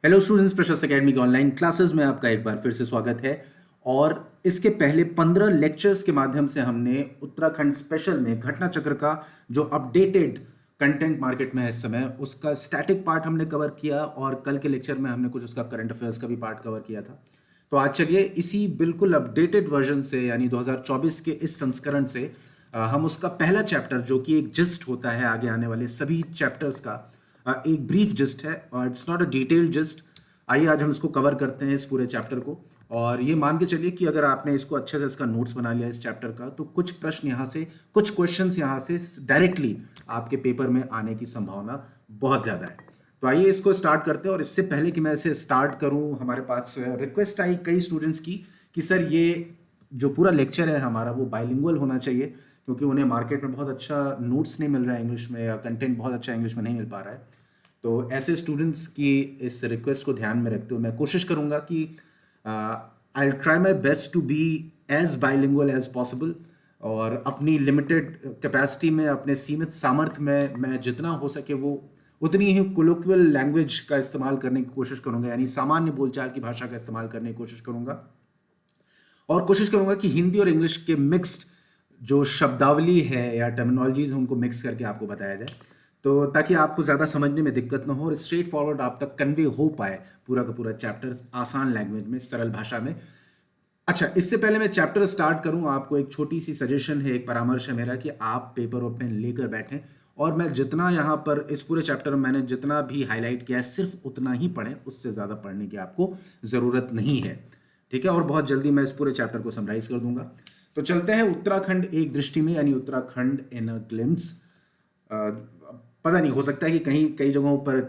Hello students, प्रशस्त academy की online classes में आपका एक बार फिर से स्वागत है। और इसके पहले 15 लेक्चर्स के माध्यम से हमने उत्तराखंड स्पेशल में घटना चक्र का जो अपडेटेड कंटेंट मार्केट में है इस समय, उसका स्टैटिक पार्ट हमने कवर किया और कल के लेक्चर में हमने कुछ उसका करंट अफेयर्स का भी पार्ट कवर किया था। तो आज चलिए इसी बिल्कुल अपडेटेड वर्जन से यानी 2024 के इस संस्करण से हम उसका पहला चैप्टर जो कि एक जिस्ट होता है आगे आने वाले सभी चैप्टर्स का, एक ब्रीफ जिस्ट है और it's not a detailed gist. आइए आज हम इसको कवर करते हैं इस पूरे चैप्टर को। और ये मान के चलिए कि अगर आपने इसको अच्छे से इसका नोट्स बना लिया इस चैप्टर का, तो कुछ प्रश्न यहाँ से, कुछ क्वेश्चंस यहाँ से डायरेक्टली आपके पेपर में आने की संभावना बहुत ज़्यादा है। तो आइए इसको स्टार्ट करते हैं। और इससे पहले कि मैं इसे स्टार्ट करूं, हमारे पास रिक्वेस्ट आई कई स्टूडेंट्स की कि सर ये जो पूरा लेक्चर है हमारा वो बाइलिंगुअल होना चाहिए, क्योंकि उन्हें मार्केट में बहुत अच्छा नोट्स नहीं मिल रहा है इंग्लिश में, या कंटेंट बहुत अच्छा इंग्लिश में नहीं मिल पा रहा है। तो ऐसे स्टूडेंट्स की इस रिक्वेस्ट को ध्यान में रखते हुए मैं कोशिश करूंगा कि I will try my best to be as bilingual as possible. और अपनी लिमिटेड कैपेसिटी में, अपने सीमित सामर्थ्य में मैं जितना हो सके वो उतनी ही कोलोक्वियल लैंग्वेज का इस्तेमाल करने की कोशिश करूंगा, यानी सामान्य बोलचाल की भाषा का इस्तेमाल करने की कोशिश करूंगा। और कोशिश करूंगा कि हिंदी और इंग्लिश के मिक्स्ड जो शब्दावली है या टर्मिनोलॉजीज उनको मिक्स करके आपको बताया जाए, तो ताकि आपको ज़्यादा समझने में दिक्कत ना हो और स्ट्रेट फॉरवर्ड आप तक कन्वे हो पाए पूरा का पूरा चैप्टर आसान लैंग्वेज में, सरल भाषा में। अच्छा, इससे पहले मैं चैप्टर स्टार्ट करूं, आपको एक छोटी सी सजेशन है, एक परामर्श है मेरा कि आप पेपर और पेन लेकर बैठें और मैं जितना यहाँ पर इस पूरे चैप्टर में मैंने जितना भी हाईलाइट किया है सिर्फ उतना ही पढ़ें, उससे ज़्यादा पढ़ने की आपको ज़रूरत नहीं है। ठीक है, और बहुत जल्दी मैं इस पूरे चैप्टर को समराइज कर दूंगा। तो चलते हैं उत्तराखंड एक दृष्टि में, यानी उत्तराखंड इन अ ग्लिम्स। पता नहीं, हो सकता है कि कहीं कई जगहों पर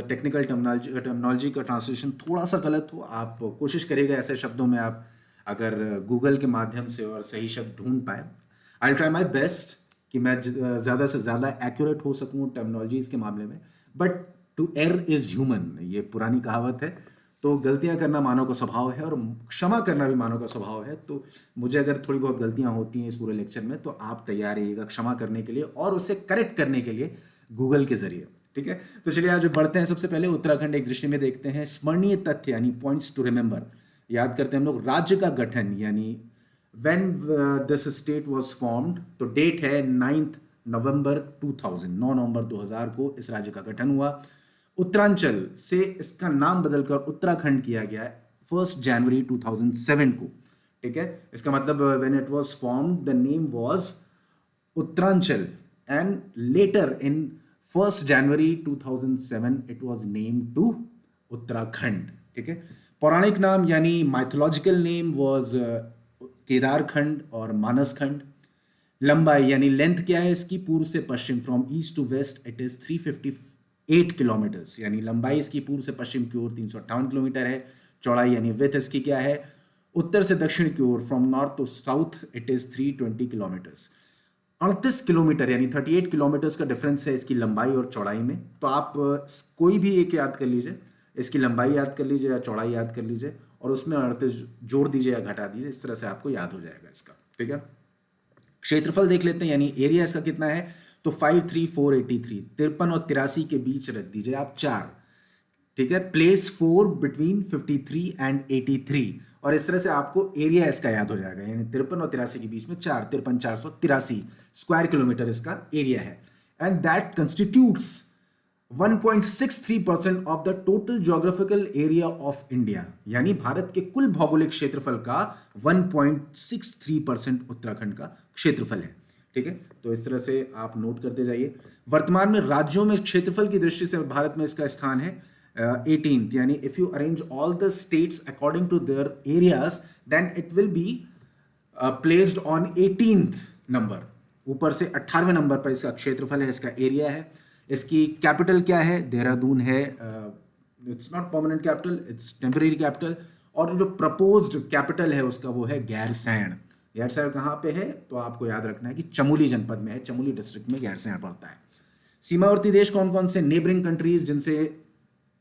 टेक्निकल टर्मिनोलॉजी का ट्रांसलेशन थोड़ा सा गलत हो। आप कोशिश करिएगा ऐसे शब्दों में आप अगर गूगल के माध्यम से और सही शब्द ढूंढ पाए। आई ट्राई माई बेस्ट कि मैं ज़्यादा से ज़्यादा एक्यूरेट हो सकूं टर्मिनोलॉजीज़ के मामले में, but to err is human, ये पुरानी कहावत है। तो गलतियां करना मानव का स्वभाव है और क्षमा करना भी मानव का स्वभाव है। तो मुझे अगर थोड़ी बहुत गलतियां होती हैं इस पूरे लेक्चर में, तो आप तैयार रहिएगा क्षमा करने के लिए और उसे करेक्ट करने के लिए गूगल के जरिए। ठीक है, तो चलिए आज बढ़ते हैं। सबसे पहले उत्तराखंड एक दृष्टि में देखते हैं, स्मरणीय तथ्य यानी पॉइंट्स टू रिमेंबर। याद करते हैं हम लोग राज्य का गठन, यानी when this state was formed. तो डेट है 9 नवंबर 2000, 9 नवंबर 2000 को इस राज्य का गठन हुआ। उत्तरांचल से इसका नाम बदलकर उत्तराखंड किया गया है 1 जनवरी 2007 को। ठीक है, इसका मतलब when it was formed the name was Uttaranchal and later in 1 January 2007 it was named to Uttarakhand. ठीक है, पौराणिक नाम यानी माइथोलॉजिकल नेम वाज केदारखंड और मानसखंड। लंबाई यानी लेंथ क्या है इसकी, पूर्व से पश्चिम, from east to west it is 358 kilometres, यानी लंबाई इसकी पूर्व से पश्चिम की ओर 358 किलोमीटर है। चौड़ाई यानी विथ इसकी क्या है, उत्तर से दक्षिण की ओर, from north to south it is 320 kilometres. 38 kilometre यानी 38 किलोमीटर्स का डिफरेंस है इसकी लंबाई और चौड़ाई में। तो आप कोई भी एक याद कर लीजिए, इसकी लंबाई याद कर लीजिए या चौड़ाई याद कर लीजिए और उसमें 38 जोड़ दीजिए या घटा दीजिए, इस तरह से आपको याद हो जाएगा इसका। ठीक है, क्षेत्रफल देख लेते हैं, यानी एरिया इसका कितना है। तो 53483, 53 और 83 के बीच रख दीजिए आप 4। ठीक है, प्लेस 4 बिटवीन 53 एंड 83, और इस तरह से आपको एरिया इसका याद हो जाएगा, यानी 53 और 83 के बीच में 4, 53,483 स्क्वायर किलोमीटर इसका एरिया है। And that constitutes 1.63% of the total geographical area of India, यानी भारत के कुल भौगोलिक क्षेत्रफल का 1.63% उत्तराखंड का क्षेत्रफल है। ठीक है, तो इस तरह से आप नोट करते जाइए। वर्तमान में राज्यों में क्षेत्रफल की दृष्टि से भारत में इसका स्थान है 18th, यानी if you arrange all the states according to their areas then it will be placed on 18th number. ऊपर से 18वें नंबर पर इसका क्षेत्रफल है, इसका एरिया है। इसकी कैपिटल क्या है, देहरादून है। It's not permanent capital, it's temporary capital. और जो प्रपोज्ड कैपिटल है उसका वो है गैरसैंण। गैरसैंण कहाँ पे है, तो आपको याद रखना है कि चमोली जनपद में है, चमोली डिस्ट्रिक्ट में गैरसैंण पड़ता है। सीमावर्ती देश कौन कौन से, नेबरिंग कंट्रीज जिनसे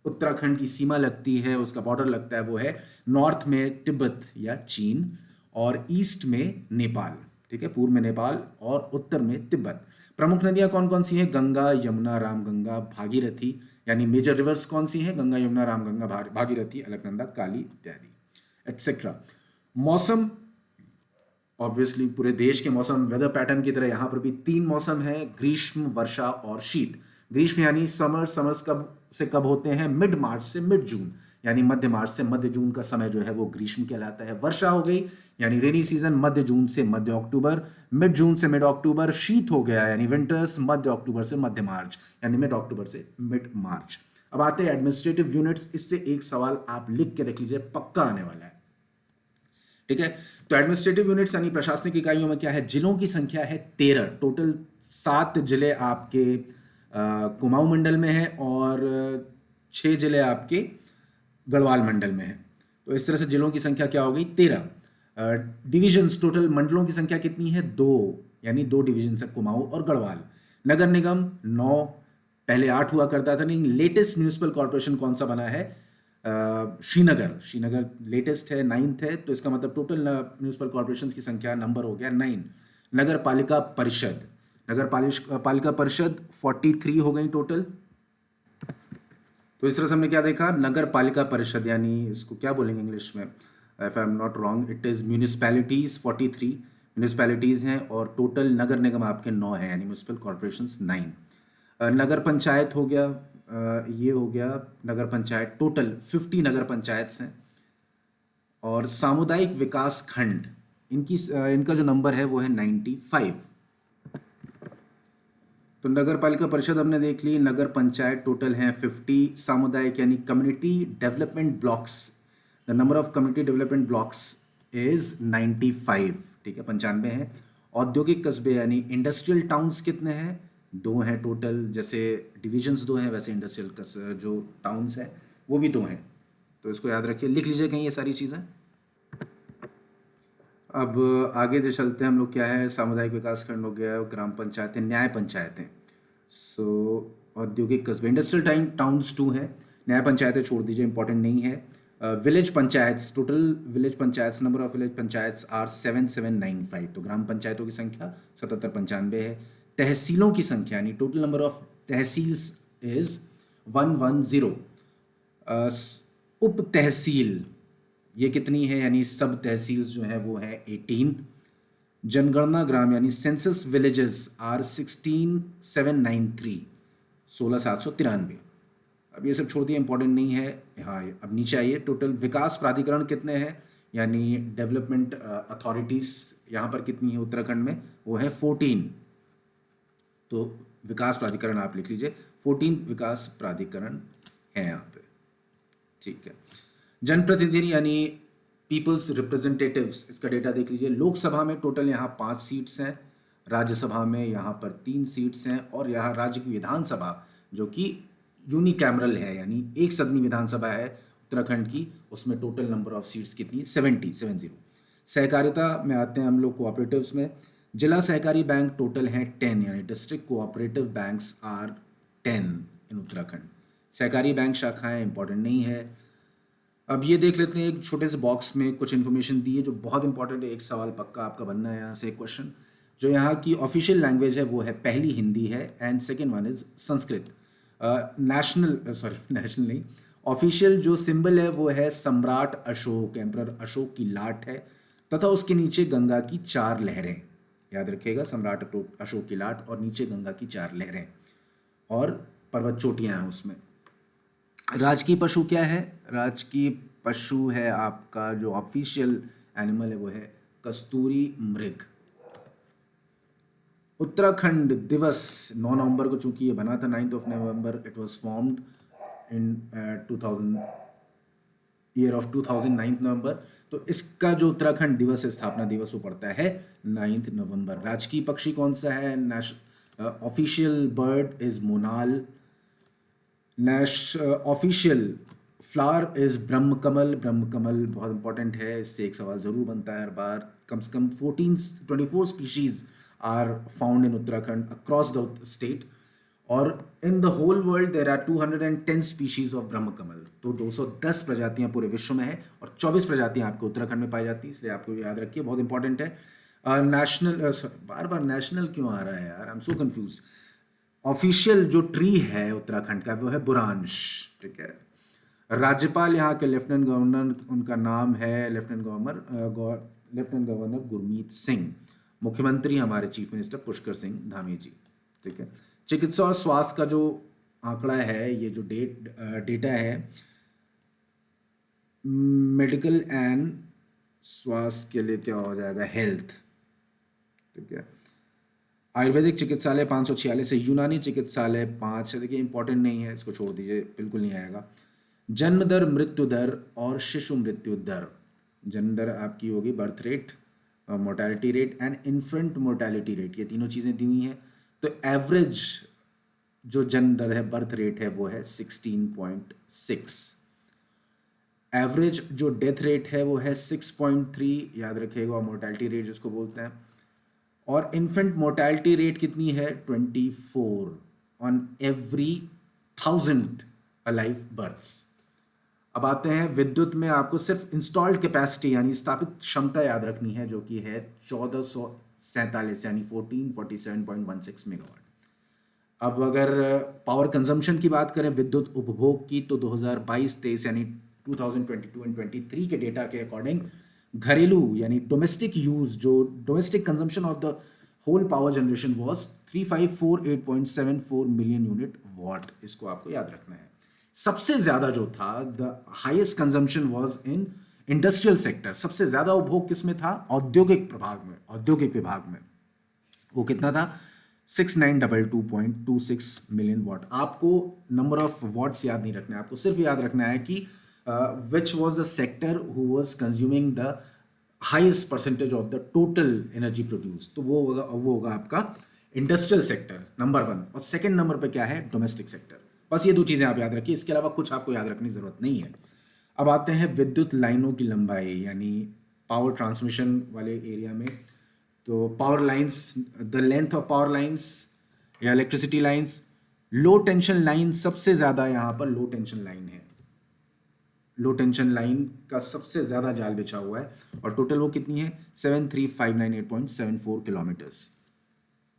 उत्तराखंड की सीमा लगती है, उसका बॉर्डर लगता है, वो है नॉर्थ में तिब्बत या चीन और ईस्ट में नेपाल। ठीक है, पूर्व में नेपाल और उत्तर में तिब्बत। प्रमुख नदियां कौन कौन सी हैं, गंगा, यमुना, रामगंगा, भागीरथी, यानी मेजर रिवर्स कौन सी हैं? गंगा, यमुना, रामगंगा, भागीरथी, अलकनंदा, काली इत्यादि एटसेट्रा। मौसम, ऑब्वियसली पूरे देश के मौसम वेदर पैटर्न की तरह यहाँ पर भी 3 मौसम है, ग्रीष्म, वर्षा और शीत। ग्रीष्म यानी समर्स कब से कब होते हैं? मिड मार्च से मिड जून, यानी मध्य मार्च से मध्य जून का समय जो है वो ग्रीष्म कहलाता है। वर्षा हो गई यानी रेनी सीजन, मध्य जून से मध्य अक्टूबर, मिड जून से मिड अक्टूबर। शीत हो गया यानी विंटर्स, मध्य अक्टूबर से मध्य मार्च, यानी मिड अक्टूबर से मिड मार्च। अब आते हैं एडमिनिस्ट्रेटिव यूनिट्स। इससे एक सवाल आप लिख के रख लीजिए, पक्का आने वाला है, ठीक है। तो एडमिनिस्ट्रेटिव यूनिट्स यानी प्रशासनिक इकाइयों में क्या है? जिलों की संख्या है 13, टोटल 7 जिले आपके कुमाऊं मंडल में है और 6 जिले आपके गढ़वाल मंडल में है। तो इस तरह से जिलों की संख्या क्या हो गई? 13। डिविजन्स, टोटल मंडलों की संख्या कितनी है? 2, यानी 2 डिविजन है, कुमाऊं और गढ़वाल। नगर निगम 9, पहले 8 हुआ करता था, नहीं। लेटेस्ट म्यूनिसिपल कॉर्पोरेशन कौन सा बना है? श्रीनगर लेटेस्ट है, 9th है। तो इसका मतलब टोटल म्यूनिसिपल कॉर्पोरेशन की संख्या नंबर हो गया 9। नगर पालिका परिषद, 43 हो गई टोटल। तो इस तरह से हमने क्या देखा? नगर पालिका परिषद, यानी इसको क्या बोलेंगे इंग्लिश में, if I am not wrong it is municipalities. 43 municipalities हैं और टोटल नगर निगम आपके 9 हैं, यानी म्यूनिसिपल कॉर्पोरेशंस 9। नगर पंचायत हो गया, ये हो गया नगर पंचायत, टोटल 50 नगर पंचायत हैं। और सामुदायिक विकास खंड, इनका जो नंबर है वो है 95। तो नगर पालिका परिषद हमने देख ली, नगर पंचायत टोटल हैं 50, सामुदायिक यानी community development blocks, the number of community development blocks is 95, ठीक है, 95 हैं। औद्योगिक कस्बे यानी इंडस्ट्रियल टाउन्स कितने हैं? 2 हैं टोटल। जैसे डिविजन्स 2 हैं, वैसे इंडस्ट्रियल जो टाउन्स हैं वो भी 2 हैं। तो इसको याद रखिए, लिख लीजिए कहीं ये सारी चीज़ें। अब आगे जो चलते हैं हम लोग, क्या है? सामुदायिक विकास खंड हो गया, ग्राम पंचायतें, न्याय पंचायतें। सो औद्योगिक कस्बे, इंडस्ट्रियल टाउन्स 2 हैं, न्याय पंचायतें छोड़ दीजिए, इंपॉर्टेंट नहीं है। Village panchayats, total village panchayats, number of village panchayats are 7795। तो ग्राम पंचायतों की संख्या 7795 है। तहसीलों की संख्या यानी total number of tehsils is 110। उप तहसील ये कितनी है? यानी सब तहसील्स जो है वो है 18। जनगणना ग्राम यानी सेंसस विलेजेस आर 16793, 16793। अब ये सब छोड़ दिया, इंपॉर्टेंट नहीं है। हाँ, अब नीचे आइए, टोटल विकास प्राधिकरण कितने हैं? यानी डेवलपमेंट अथॉरिटीज़ यहाँ पर कितनी है उत्तराखंड में? वो है 14। तो विकास प्राधिकरण आप लिख लीजिए, 14 विकास प्राधिकरण है यहाँ पे, ठीक है। जनप्रतिनिधि यानी पीपल्स रिप्रेजेंटेटिव्स, इसका डेटा देख लीजिए। लोकसभा में टोटल यहाँ 5 सीट्स हैं, राज्यसभा में यहाँ पर 3 सीट्स हैं, और यहाँ राज्य की विधानसभा जो कि यूनिकैमरल है यानी एक सदनी विधानसभा है उत्तराखंड की, उसमें टोटल नंबर ऑफ सीट्स कितनी? 70। सहकारिता में आते हैं हम लोग, कोऑपरेटिव्स में। जिला सहकारी बैंक टोटल हैं 10, यानी डिस्ट्रिक्ट कोऑपरेटिव बैंक्स आर 10 इन उत्तराखंड। सहकारी बैंक शाखाएं इंपॉर्टेंट नहीं है। अब ये देख लेते हैं, एक छोटे से बॉक्स में कुछ इन्फॉर्मेशन दी है जो बहुत इंपॉर्टेंट है, एक सवाल पक्का आपका बनना है यहाँ से एक क्वेश्चन। जो यहाँ की ऑफिशियल लैंग्वेज है वो है, पहली हिंदी है and second one is Sanskrit. National नहीं, ऑफिशियल जो सिंबल है वो है सम्राट अशोक, एम्परर अशोक की लाट है, तथा उसके नीचे गंगा की 4 लहरें। याद रखिएगा, सम्राट अशोक की लाट और नीचे गंगा की 4 लहरें और पर्वत चोटियाँ हैं उसमें। राजकीय पशु क्या है? राजकीय पशु है आपका, जो ऑफिशियल एनिमल है वो है कस्तूरी मृग। उत्तराखंड दिवस 9 नवंबर को, चूंकि ये बना था 9th November, it was formed in 2000 year of 2009 नवंबर। तो इसका जो उत्तराखंड दिवस है, स्थापना दिवस, वो पड़ता है 9 नवंबर। राजकीय पक्षी कौन सा है? Official bird is monal. Official flower is Brahmakamal. Brahmakamal बहुत इंपॉर्टेंट है, इससे एक सवाल जरूर बनता है हर बार। कम से कम 24 species are found in Uttarakhand across the state, और in the whole world there are 210 species of Brahmakamal. तो 210 प्रजातियां पूरे विश्व में है और 24 प्रजातियां आपको उत्तराखंड में पाई जाती है, इसलिए आपको याद रखिए, बहुत इंपॉर्टेंट है। नेशनल, बार बार नेशनल क्यों आ रहा है यार, I am so confused. Official जो ट्री है उत्तराखंड का वो है बुरांश, ठीक है। राज्यपाल यहाँ के लेफ्टिनेंट गवर्नर, उनका नाम है लेफ्टिनेंट गवर्नर गुरमीत सिंह। मुख्यमंत्री हमारे चीफ मिनिस्टर पुष्कर सिंह धामी जी, ठीक है। चिकित्सा और स्वास्थ्य का जो आंकड़ा है, ये जो डेटा है, मेडिकल एंड स्वास्थ्य के लिए क्या हो जाएगा, हेल्थ, ठीक है। आयुर्वेदिक चिकित्सालय 546 है, यूनानी चिकित्सालय 5 है। देखिए इंपॉर्टेंट नहीं है, इसको छोड़ दीजिए, बिल्कुल नहीं आएगा। जन्म दर, मृत्यु दर और शिशु मृत्यु दर। जन्म दर आपकी होगी birth rate, mortality rate and infant mortality rate, ये तीनों चीज़ें दी हुई हैं। तो एवरेज जो जन्म दर है, बर्थ रेट है, वो है 16.6। एवरेज जो डेथ रेट है वो है 6.3, याद रखिएगा, और मोर्टेलिटी रेट जिसको बोलते हैं। और इन्फेंट मोर्टेलिटी रेट कितनी है, 24 ऑन एवरी 1000 अलाइव बर्थ्स। अब आते हैं विद्युत में, आपको सिर्फ इंस्टॉल्ड कैपेसिटी यानी स्थापित क्षमता याद रखनी है, जो कि है 1447 यानी 1447.16 मेगावाट। अब अगर पावर कंजम्पशन की बात करें विद्युत उपभोग की, तो 2022-23 यानी 2022 एंड 23 के डेटा के अकॉर्डिंग घरेलू यानी डोमेस्टिक यूज, जो domestic consumption of the whole power generation was 3548.74 million unit watt. इसको आपको याद रखना है। सबसे ज्यादा जो था, the highest consumption was in industrial sector. सबसे ज्यादा उपभोग किसमें था, औद्योगिक विभाग में। वो कितना था, 6922.26 मिलियन वॉट। आपको नंबर ऑफ वॉट्स याद नहीं रखना है, आपको सिर्फ याद रखना है कि which was the sector who was consuming the highest percentage of the total energy produced। तो वो होगा आपका इंडस्ट्रियल सेक्टर नंबर 1, और सेकंड नंबर पे क्या है, डोमेस्टिक सेक्टर। बस ये दो चीज़ें आप याद रखिए, इसके अलावा कुछ आपको याद रखने की जरूरत नहीं है। अब आते हैं विद्युत लाइनों की लंबाई यानी पावर ट्रांसमिशन वाले एरिया में। तो power lines, the length of power lines या इलेक्ट्रिसिटी लाइन्स, लो टेंशन लाइन सबसे ज़्यादा यहाँ पर लो टेंशन लाइन है। लो टेंशन लाइन का सबसे ज़्यादा जाल बिछा हुआ है, और टोटल वो कितनी है, 73598.74 किलोमीटर्स,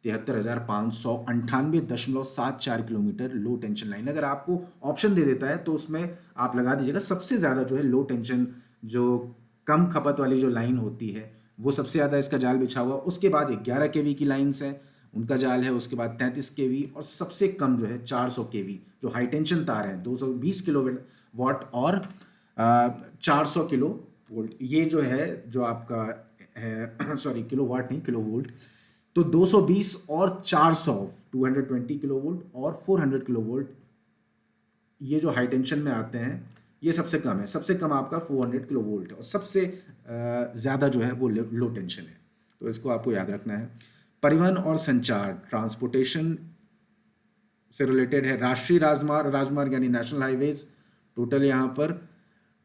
73,598.74 किलोमीटर लो टेंशन लाइन। अगर आपको ऑप्शन दे देता है तो उसमें आप लगा दीजिएगा सबसे ज़्यादा जो है लो टेंशन, जो कम खपत वाली जो लाइन होती है, वो सबसे ज़्यादा इसका जाल बिछा हुआ। उसके बाद 11 केवी की लाइन्स हैं, उनका जाल है। उसके बाद 33 केवी, और सबसे कम जो है 400 केवी जो हाई टेंशन तार हैं, 220 किलो वाट और 400 किलो वोल्ट। ये जो है जो आपका है सॉरी किलो वाट नहीं, किलो वोल्ट। तो 220 और 400, 220 किलो वोल्ट और 400 किलो वोल्ट, ये जो हाई टेंशन में आते हैं, ये सबसे कम है। सबसे कम आपका 400 किलो वोल्ट है, और सबसे ज़्यादा जो है वो लो टेंशन है। तो इसको आपको याद रखना है। परिवहन और संचार, ट्रांसपोर्टेशन से रिलेटेड है। राष्ट्रीय राजमार्ग यानी नेशनल हाईवेज, टोटल यहाँ पर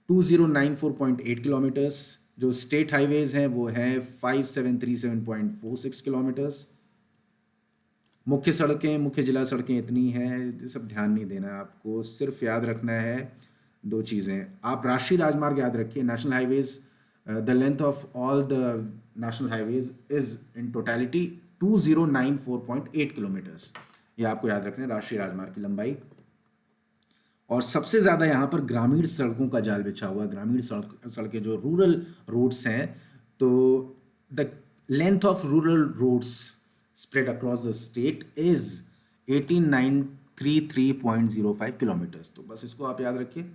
2094.8 किलोमीटर्स। जो स्टेट हाईवेज हैं वो है 5737.46 किलोमीटर्स। मुख्य सड़कें, मुख्य जिला सड़कें इतनी हैं, ये सब ध्यान नहीं देना है आपको, सिर्फ याद रखना है दो चीज़ें। आप राष्ट्रीय राजमार्ग याद रखिए, national highways, the length of all the national highways is in totality 2094.8 kilometres. ये आपको याद रखना है राष्ट्रीय राजमार्ग की लंबाई। और सबसे ज़्यादा यहाँ पर ग्रामीण सड़कों का जाल बिछा हुआ। ग्रामीण सड़कें जो रूरल रोड्स हैं, तो the length of rural roads spread across the state is 18933.05 kilometres. तो बस इसको आप याद रखिए,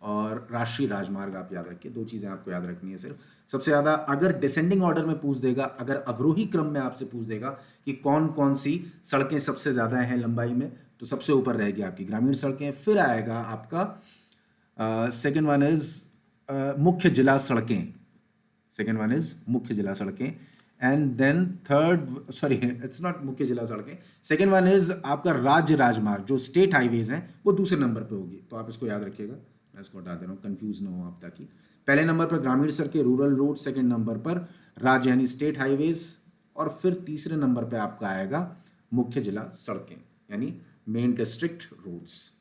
और राष्ट्रीय राजमार्ग आप याद रखिए। दो चीज़ें आपको याद रखनी है सिर्फ। सबसे ज़्यादा अगर डिसेंडिंग ऑर्डर में पूछ देगा, अगर अवरोही क्रम में आपसे पूछ देगा कि कौन कौन सी सड़कें सबसे ज़्यादा हैं लंबाई में, तो सबसे ऊपर रहेगी आपकी ग्रामीण सड़कें, फिर आएगा आपका सेकेंड वन इज मुख्य जिला सड़कें, सेकेंड वन इज मुख्य जिला सड़कें, and then third, sorry it's not मुख्य जिला सड़कें, सेकेंड वन इज आपका राज्य राजमार्ग, जो स्टेट हाईवेज हैं वो दूसरे नंबर पे होगी। तो आप इसको याद रखिएगा, मैं इसको हटा दे रहा हूँ, कंफ्यूज ना हो आप, ताकि पहले नंबर पर ग्रामीण सड़कें रूरल रोड, सेकेंड नंबर पर राज्य यानी स्टेट हाईवेज, और फिर तीसरे नंबर पे आपका आएगा मुख्य जिला सड़कें यानी मेन डिस्ट्रिक्ट रोड्स।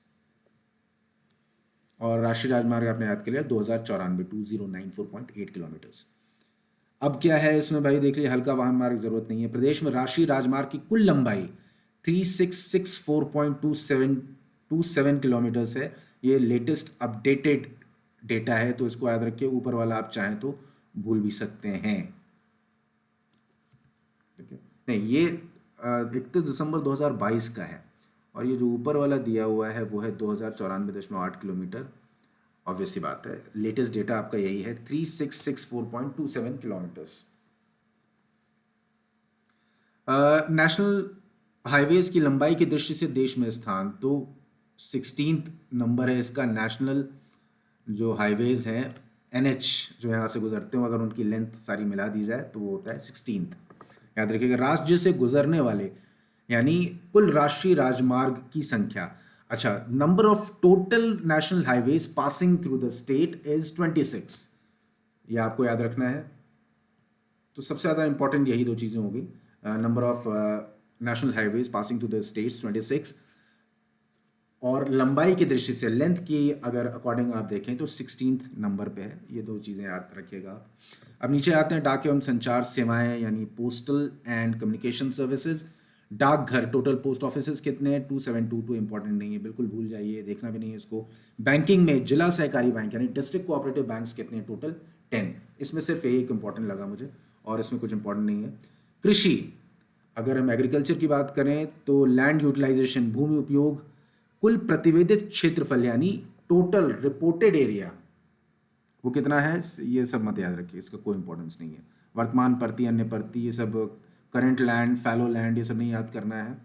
और राष्ट्रीय राजमार्ग आपने याद कर लिया 2094 किलोमीटर्स। अब क्या है इसमें भाई, देख लीजिए, हल्का वाहन मार्ग जरूरत नहीं है। प्रदेश में राष्ट्रीय राजमार्ग की कुल लंबाई 3664.27 किलोमीटर्स है। ये लेटेस्ट अपडेटेड डेटा है, तो इसको याद रखिए। ऊपर वाला आप चाहें तो भूल भी सकते हैं, ठीक है। नहीं, ये 31 दिसंबर 2022 का है, और ये जो ऊपर वाला दिया हुआ है वो है 2094.8 किलोमीटर। ऑब्वियस सी बात है, लेटेस्ट डेटा आपका यही है, 3664.27 किलोमीटर्स। नेशनल हाईवेज की लंबाई की दृष्टि से देश में स्थान, तो 16th नंबर है इसका। नेशनल जो हाईवेज हैं, NH जो यहाँ से गुजरते हो, अगर उनकी लेंथ सारी मिला दी जाए तो वो होता है 16th। याद रखिएगा, राज्य से गुजरने वाले यानी कुल राष्ट्रीय राजमार्ग की संख्या। अच्छा, number of total national highways passing through the state is 26। ये आपको याद रखना है। तो सबसे ज़्यादा इंपॉर्टेंट यही दो चीज़ें होगी, number of national highways passing through the states 26, और लंबाई की दृष्टि से लेंथ की अगर अकॉर्डिंग आप देखें तो 16th नंबर पे है। ये दो चीज़ें याद रखिएगा। अब नीचे आते हैं डाक एवं संचार सेवाएं, यानी पोस्टल एंड कम्युनिकेशन सर्विसेज। डाकघर, टोटल पोस्ट ऑफिसेज कितने हैं? 2722। इंपॉर्टेंट नहीं है, बिल्कुल भूल जाइए, देखना भी नहीं है इसको। बैंकिंग में जिला सहकारी बैंक यानी डिस्ट्रिक्ट कोऑपरेटिव बैंक्स कितने हैं? टोटल 10। इसमें सिर्फ एक इंपॉर्टेंट लगा मुझे, और इसमें कुछ इंपॉर्टेंट नहीं है। कृषि, अगर हम एग्रीकल्चर की बात करें तो लैंड यूटिलाइजेशन, भूमि उपयोग, कुल प्रतिवेदित क्षेत्रफल यानी टोटल रिपोर्टेड एरिया, वो कितना है? ये सब मत याद रखिए, इसका कोई इंपॉर्टेंस नहीं है। वर्तमान परती, अन्य परती, ये सब, करंट लैंड, फैलो लैंड, ये सब नहीं याद करना है।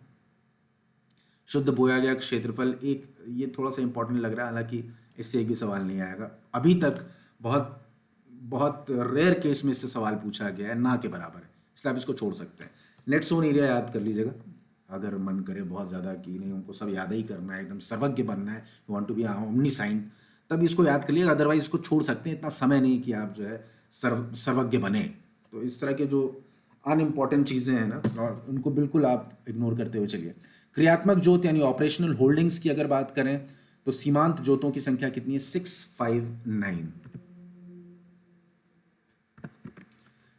शुद्ध बोया गया क्षेत्रफल, एक ये थोड़ा सा इंपॉर्टेंट लग रहा है, हालांकि इससे एक भी सवाल नहीं आएगा अभी तक। बहुत बहुत रेयर केस में इससे सवाल पूछा गया है, ना के बराबर है, इसलिए आप इसको छोड़ सकते हैं। नेट जोन एरिया याद कर लीजिएगा, अगर मन करे बहुत ज़्यादा कि नहीं उनको सब याद ही करना है, एकदम सर्वज्ञ बनना है, you want to be omniscient, तब इसको याद कर लीजिएगा। अदरवाइज इसको छोड़ सकते हैं, इतना समय नहीं कि आप जो है सर्वज्ञ बने। तो इस तरह के जो अनइम्पॉर्टेंट चीज़ें हैं ना, और उनको बिल्कुल आप इग्नोर करते हुए चलिए। क्रियात्मक जोत यानी ऑपरेशनल होल्डिंग्स की अगर बात करें तो सीमांत जोतों की संख्या कितनी है? 659।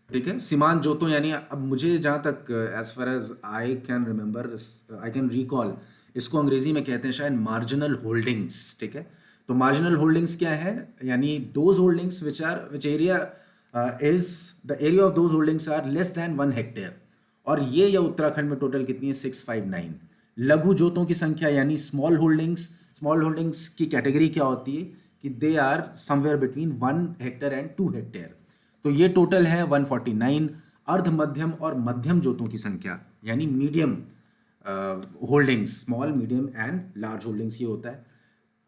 ठीक है, सीमांत जोतों यानी, अब मुझे जहाँ तक as far as I can remember, I can recall, इसको अंग्रेजी में कहते हैं शायद मार्जिनल होल्डिंग्स। ठीक है, तो मार्जिनल होल्डिंग्स क्या है? यानी those holdings which area is the area of those holdings are less than 1 hectare, और ये या उत्तराखंड में टोटल कितनी है? 659। लघु जोतों की संख्या यानी स्मॉल होल्डिंग्स, स्मॉल होल्डिंग्स की कैटेगरी क्या होती है कि they are somewhere between 1 hectare and 2 hectare, तो ये टोटल है 149। अर्ध मध्यम और मध्यम जोतों की संख्या यानी medium holdings, small, medium and large holdings, ये होता है।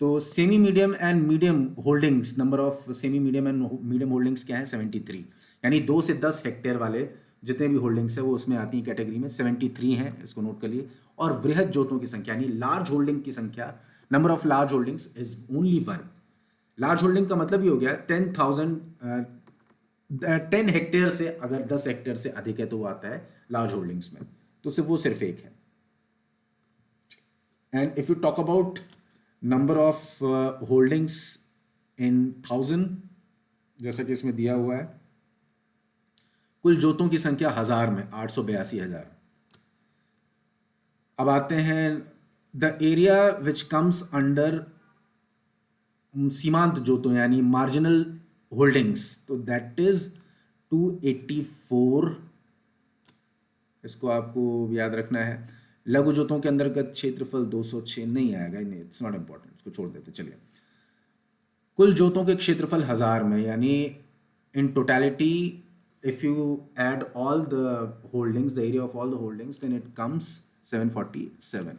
तो semi medium and medium holdings, number of semi medium and medium holdings क्या है? 73, यानी 2 से 10 हेक्टेयर वाले जितने भी होल्डिंग्स है वो उसमें आती है कैटेगरी में, 73 हैं, इसको नोट कर लिए। और वृहद जोतों की संख्या यानी लार्ज होल्डिंग की संख्या, number of large holdings is only 1। Large holding का मतलब ये हो गया 10 हेक्टेयर से, अगर 10 हेक्टेयर से अधिक है तो वो आता है लार्ज होल्डिंग्स में, तो सिर्फ वो सिर्फ एक है। And if you talk about number of holdings इन 1000, जैसा कि इसमें दिया हुआ है, कुल जोतों की संख्या 1000 में 882,000। अब आते हैं the area which comes under सीमांत जोतों यानी मार्जिनल होल्डिंग्स, तो दैट इज 284। इसको आपको याद रखना है। लघु जोतों के अंतर्गत क्षेत्रफल 206 नहीं आएगा, नहीं, इट्स नॉट इंपॉर्टेंट, इसको छोड़ देते। चलिए, कुल जोतों के क्षेत्रफल 1000 में, यानी in totality if you add all the holdings, the area of all the holdings, then it comes 747,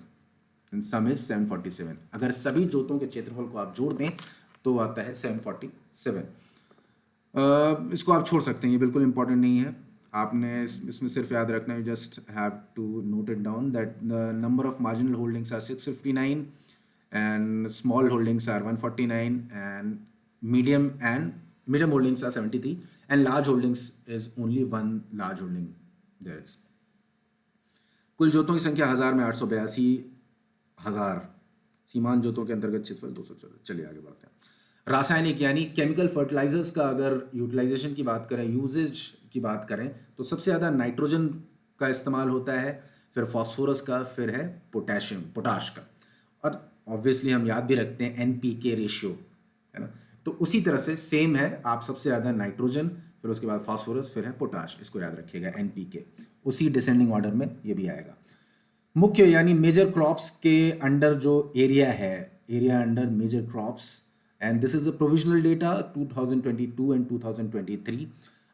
in sum is 747। अगर सभी जोतों के क्षेत्रफल को आप जोड़ दें तो आता है 747। इसको आप छोड़ सकते हैं, ये बिल्कुल इंपॉर्टेंट नहीं है। आपने इसमें सिर्फ याद रखना है, you just have to note it down that the number of marginal holdings are 659 and small holdings are 149 and medium holdings are 73 and large holdings is only 1 large holding there is. कुल जोतों की संख्या 1000 में 882,000। सीमांत जोतों के अंतर्गत क्षेत्रफल 214। चलिए आगे बढ़ते हैं। रासायनिक यानी केमिकल फर्टिलाइजर्स का अगर यूटिलाइजेशन की बात करें, यूजेज की बात करें, तो सबसे ज़्यादा नाइट्रोजन का इस्तेमाल होता है। फिर फास्फोरस का, फिर है पोटेशियम, पोटाश का। और ऑब्वियसली हम याद भी रखते हैं NPK रेशियो, है ना। तो उसी तरह से सेम है, आप सबसे ज़्यादा नाइट्रोजन, फिर उसके बाद फास्फोरस, फिर है पोटाश, इसको याद रखिएगा NPK। उसी डिसेंडिंग ऑर्डर में ये भी आएगा। मुख्य यानी मेजर क्रॉप्स के अंडर जो एरिया है, area under major crops, and this is a provisional data 2022 and 2023।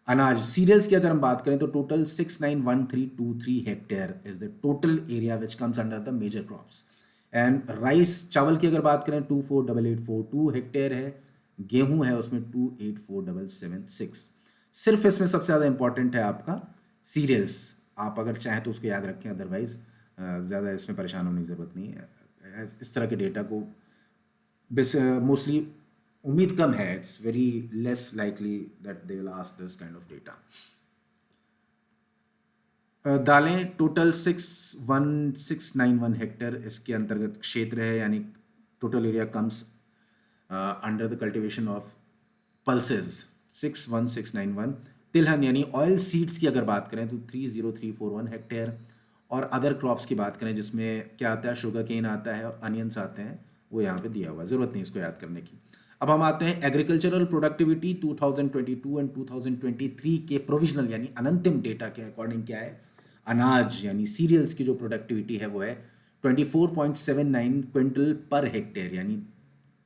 अनाज सीरियल्स की अगर हम बात करें तो total 691323 hectare is the total area which comes under the major crops. And rice चावल की अगर बात करें 248842 हेक्टेयर है, गेहूं है उसमें 284776। सिर्फ इसमें सबसे ज़्यादा इंपॉर्टेंट है आपका सीरियल्स, आप अगर चाहें तो उसको याद रखें, अदरवाइज ज़्यादा इसमें परेशान होने की ज़रूरत नहीं है। इस तरह के डेटा को मोस्टली उम्मीद कम है, it's very less likely that they will ask this kind of data. दालें टोटल 61691 हेक्टेयर इसके अंतर्गत क्षेत्र है, यानी total area comes under the cultivation of pulses 61691। तिलहन यानी ऑयल सीड्स की अगर बात करें तो 30341 हेक्टेयर। और अदर क्रॉप्स की बात करें जिसमें क्या आता है, शुगर केन आता है और अनियंस आते हैं, वो यहाँ पे दिया हुआ है, ज़रूरत नहीं इसको याद करने की। अब हम आते हैं एग्रीकल्चरल प्रोडक्टिविटी 2022 एंड 2023 के प्रोविजनल यानी अनंतिम डेटा के अकॉर्डिंग क्या है। अनाज यानी सीरियल्स की जो प्रोडक्टिविटी है वो है 24.79 क्विंटल पर हेक्टेयर, यानी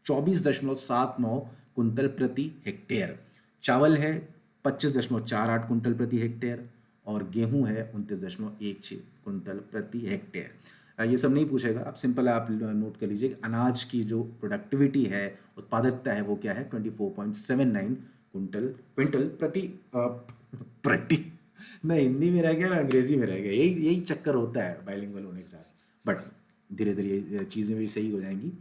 24.79 कुंतल प्रति हेक्टेयर। चावल है 25.48 कुंटल प्रति हेक्टेयर और गेहूं है 29.16 कुंतल प्रति हेक्टेयर। ये सब नहीं पूछेगा, आप सिंपल आप नोट कर लीजिए अनाज की जो प्रोडक्टिविटी है, उत्पादकता है, वो क्या है 24.79 क्विंटल प्रति नहीं, हिंदी में रह गया ना, अंग्रेजी में रह गया, यही चक्कर होता है बाइलिंगुअल होने के साथ। बट धीरे धीरे ये चीज़ें भी सही हो जाएंगी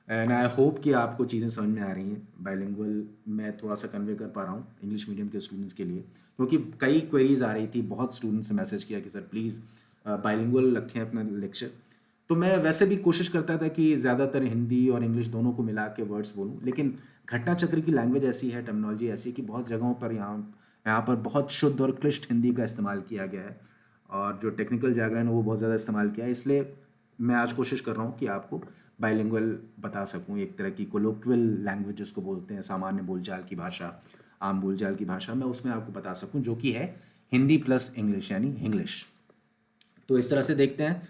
एंड आई होप कि आपको चीज़ें समझ में आ रही हैं। बाइलिंगुअल मैं थोड़ा सा कन्वे कर पा रहा हूँ इंग्लिश मीडियम के स्टूडेंट्स के लिए, क्योंकि कई क्वेरीज आ रही थी, बहुत स्टूडेंट्स ने मैसेज किया कि सर प्लीज़ बाइलिंगुअल रखें अपना लेक्चर। तो मैं वैसे भी कोशिश करता था कि ज़्यादातर हिंदी और इंग्लिश दोनों को मिला के वर्ड्स बोलूँ, लेकिन घटना चक्र की लैंग्वेज ऐसी है, टर्मिनोलॉजी ऐसी है कि बहुत जगहों पर यहाँ पर बहुत शुद्ध और क्लिष्ट हिंदी का इस्तेमाल किया गया है और जो टेक्निकल जागरण है वो बहुत ज़्यादा इस्तेमाल किया है। इसलिए मैं आज कोशिश कर रहा हूँ कि आपको बाइलिंगुअल बता सकूँ, एक तरह की कोलोक्वियल लैंग्वेज जिसको बोलते हैं, सामान्य बोलचाल की भाषा, आम बोलचाल की भाषा, मैं उसमें आपको बता सकूँ, जो कि है हिंदी प्लस इंग्लिश यानी इंग्लिश। तो इस तरह से देखते हैं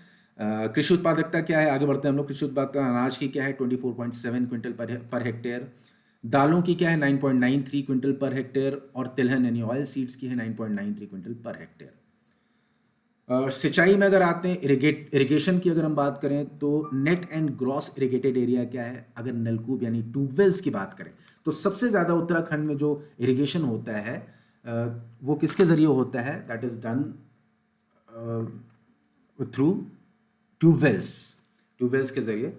कृषि उत्पादकता क्या है, आगे बढ़ते हैं हम लोग। कृषि उत्पादकता अनाज की क्या है 24.7 क्विंटल पर हेक्टेयर, दालों की क्या है 9.93 क्विंटल पर हेक्टेयर और तिलहन यानी ऑयल सीड्स की है 9.93 क्विंटल पर हेक्टेयर। सिंचाई में अगर आते हैं, इरिगेशन की अगर हम बात करें तो net and gross irrigated area क्या है, अगर नलकूप यानी ट्यूबवेल्स की बात करें तो सबसे ज़्यादा उत्तराखंड में जो इरिगेशन होता है वो किसके ज़रिए होता है, that is done through tube wells के ज़रिए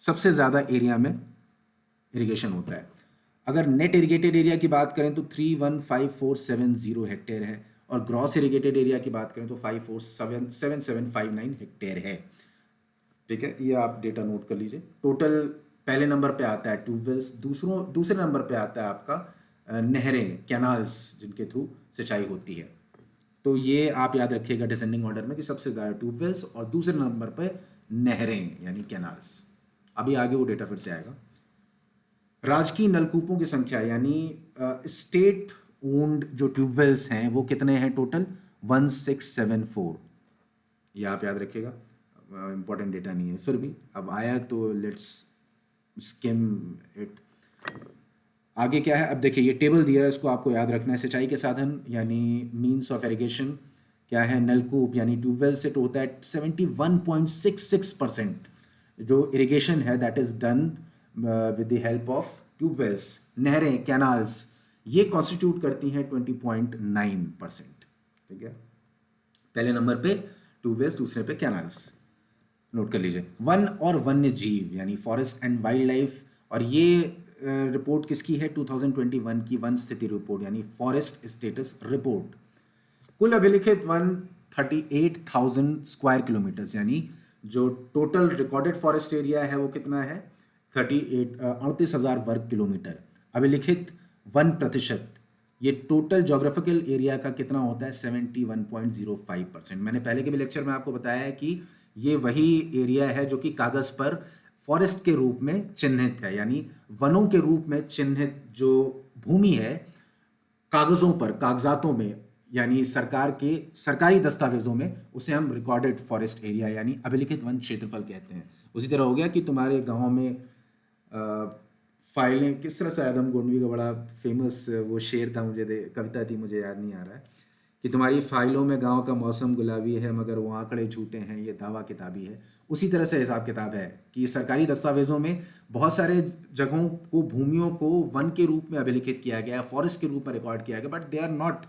सबसे ज़्यादा एरिया में इरिगेशन होता है। अगर नेट इरिगेटेड एरिया की बात करें तो 315470 हेक्टेयर है और ग्रॉस इरिगेटेड एरिया की बात करें तो 547759 हेक्टेयर है। ठीक है, ये आप डेटा नोट कर लीजिए। टोटल पहले नंबर पे आता है ट्यूबवेल्स, दूसरे नंबर पे आता है आपका नहरें, कैनाल्स, जिनके थ्रू सिंचाई होती है। तो ये आप याद रखिएगा डिसेंडिंग ऑर्डर में कि सबसे ज़्यादा ट्यूबवेल्स और दूसरे नंबर पे नहरें यानी कैनाल्स। अभी आगे वो डेटा फिर से आएगा। राजकीय नलकूपों की संख्या यानी स्टेट ओन्ड जो ट्यूबवेल्स हैं वो कितने हैं टोटल 1674। ये आप याद रखिएगा, इंपॉर्टेंट डेटा नहीं है, फिर भी अब आया तो लेट्स स्किम इट। आगे क्या है, अब देखिए ये टेबल दिया है, इसको आपको याद रखना है। सिंचाई के साधन यानी मीन्स ऑफ इरिगेशन क्या है, नलकूप यानी ट्यूबवेल से तो होता है 71.66% जो इरिगेशन है that is done with the help of tube wells. नहरें, कैनाल्स, ये कॉन्स्टिट्यूट करती हैं 20.9%। ठीक है, पहले नंबर पे ट्यूबवेल्स, दूसरे पे कैनाल्स, नोट कर लीजिए। वन और वन्य जीव यानी फॉरेस्ट एंड वाइल्ड लाइफ, और ये रिपोर्ट किसकी है 2021 की वन स्थिति रिपोर्ट यानी फॉरेस्ट स्टेटस रिपोर्ट। कुल अभिलिखित वन 38,000 स्क्वायर किलोमीटर्स, यानी जो टोटल रिकॉर्डेड फॉरेस्ट एरिया है वो कितना है 38,000 वर्ग किलोमीटर। अभिलिखित 1%, ये टोटल जोग्राफिकल एरिया का कितना होता है 71.05%। मैंने पहले के भी लेक्चर में आपको बताया है कि ये वही एरिया है जो कि कागज पर फॉरेस्ट के रूप में चिन्हित है, यानी वनों के रूप में चिन्हित जो भूमि है कागजों पर, कागजातों में, यानी सरकार के सरकारी दस्तावेजों में, उसे हम रिकॉर्डेड फॉरेस्ट एरिया यानी अभिलिखित वन क्षेत्रफल कहते हैं। उसी तरह हो गया कि तुम्हारे गांव में फाइलें किस तरह से, आदम गोंडवी का बड़ा फेमस वो शेर था, कविता थी, मुझे याद नहीं आ रहा है, कि तुम्हारी फाइलों में गांव का मौसम गुलाबी है मगर वो आंकड़े झूठे हैं, ये दावा किताबी है। उसी तरह से हिसाब किताब है कि सरकारी दस्तावेजों में बहुत सारे जगहों को, भूमियों को वन के रूप में अभिलिखित किया गया, फॉरेस्ट के रूप में रिकॉर्ड किया गया, but they are not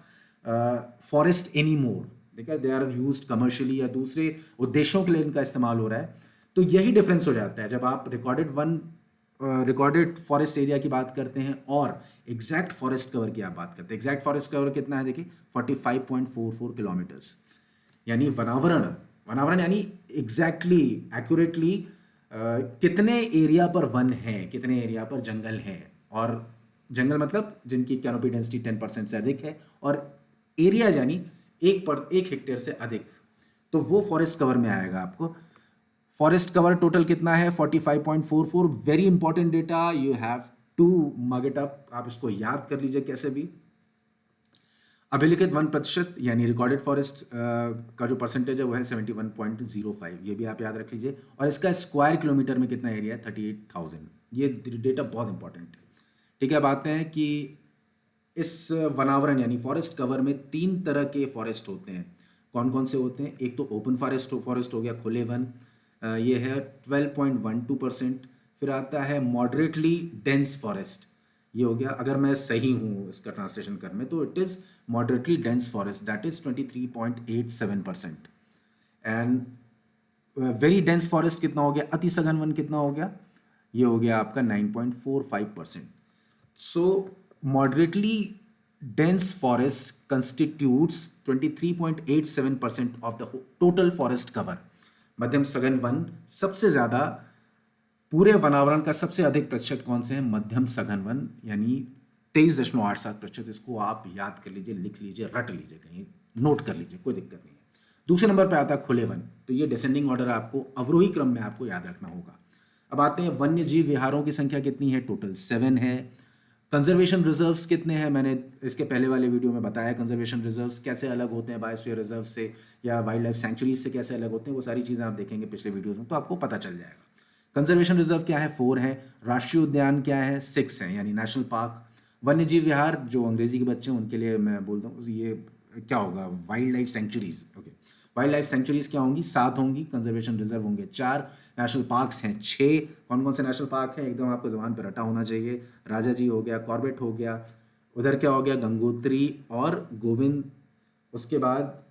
forest any more, देखा, दे आर यूज कमर्शियली या दूसरे उद्देश्यों के लिए इनका इस्तेमाल हो रहा है। तो यही डिफरेंस हो जाता है जब आप रिकॉर्डेड फॉरेस्ट एरिया की बात करते हैं और एग्जैक्ट फॉरेस्ट कवर की आप बात करते हैं। एग्जैक्ट फॉरेस्ट कवर कितना है देखिए, 45.44 किलोमीटर्स, यानी वनावरण, वनावरण यानी एग्जैक्टली एक्यूरेटली कितने एरिया पर वन है, कितने एरिया पर जंगल है, और जंगल मतलब जिनकी कैनोपी डेंसिटी 10% से अधिक है, और एरिया यानी 1 हेक्टेयर से अधिक, तो वो फॉरेस्ट कवर में आएगा आपको। फॉरेस्ट कवर टोटल कितना है 45.44। Very important data, you have to mug it up, आप इसको याद कर लीजिए कैसे भी। अभिलिखित 1% यानी रिकॉर्डेड फॉरेस्ट का जो परसेंटेज है वो है 71.05, ये भी आप याद रख लीजिए। और इसका स्क्वायर किलोमीटर में कितना एरिया है 38,000। ये डेटा बहुत इंपॉर्टेंट है। ठीक है, बात है कि इस वनावरण यानी फॉरेस्ट कवर में 3 तरह के फॉरेस्ट होते हैं। कौन कौन से होते हैं? एक तो ओपन फॉरेस्ट हो गया, खुले वन, ये है 12.12%। फिर आता है मॉडरेटली डेंस फॉरेस्ट, ये हो गया, अगर मैं सही हूँ इसका ट्रांसलेशन करने में, तो it is moderately dense forest, that is 23.87%। And very dense forest कितना हो गया, अति सघन वन कितना हो गया, ये हो गया आपका 9.45%। सो moderately dense forest constitutes 23.87% of the total forest cover। मध्यम सघन वन सबसे ज्यादा, पूरे वनावरण का सबसे अधिक प्रतिशत कौन से है? मध्यम सघन वन, यानी 23.87%। इसको आप याद कर लीजिए, लिख लीजिए, रट लीजिए, कहीं नोट कर लीजिए, कोई दिक्कत नहीं है। दूसरे नंबर पे आता है खुले वन, तो ये डिसेंडिंग ऑर्डर आपको अवरोही क्रम में आपको याद रखना होगा। अब आते हैं वन्य जीव विहारों की संख्या कितनी है, टोटल 7 है। कंजर्वेशन रिजर्व्स कितने हैं, मैंने इसके पहले वाले वीडियो में बताया कंजर्वेशन रिजर्व्स कैसे अलग होते हैं बायोस्फीयर रिजर्व से या वाइल्ड लाइफ सेंचुरीज से कैसे अलग होते हैं, वो सारी चीज़ें आप देखेंगे पिछले वीडियोस में तो आपको पता चल जाएगा। कंजर्वेशन रिजर्व क्या है, 4 है। राष्ट्रीय उद्यान क्या है, 6 है, यानी नेशनल पार्क। वन्य जीव विहार जो अंग्रेजी के बच्चे हैं उनके लिए मैं बोलता हूँ, ये क्या होगा, wild life sanctuaries. Okay, wild life sanctuaries क्या होंगी, 7 होंगी। कंजर्वेशन रिजर्व होंगे 4। नेशनल पार्क्स हैं 6। कौन कौन से नेशनल पार्क हैं, एकदम आपको जबान पर रटा होना चाहिए। राजा जी हो गया, कॉर्बेट हो गया, उधर क्या हो गया, गंगोत्री और गोविंद, उसके बाद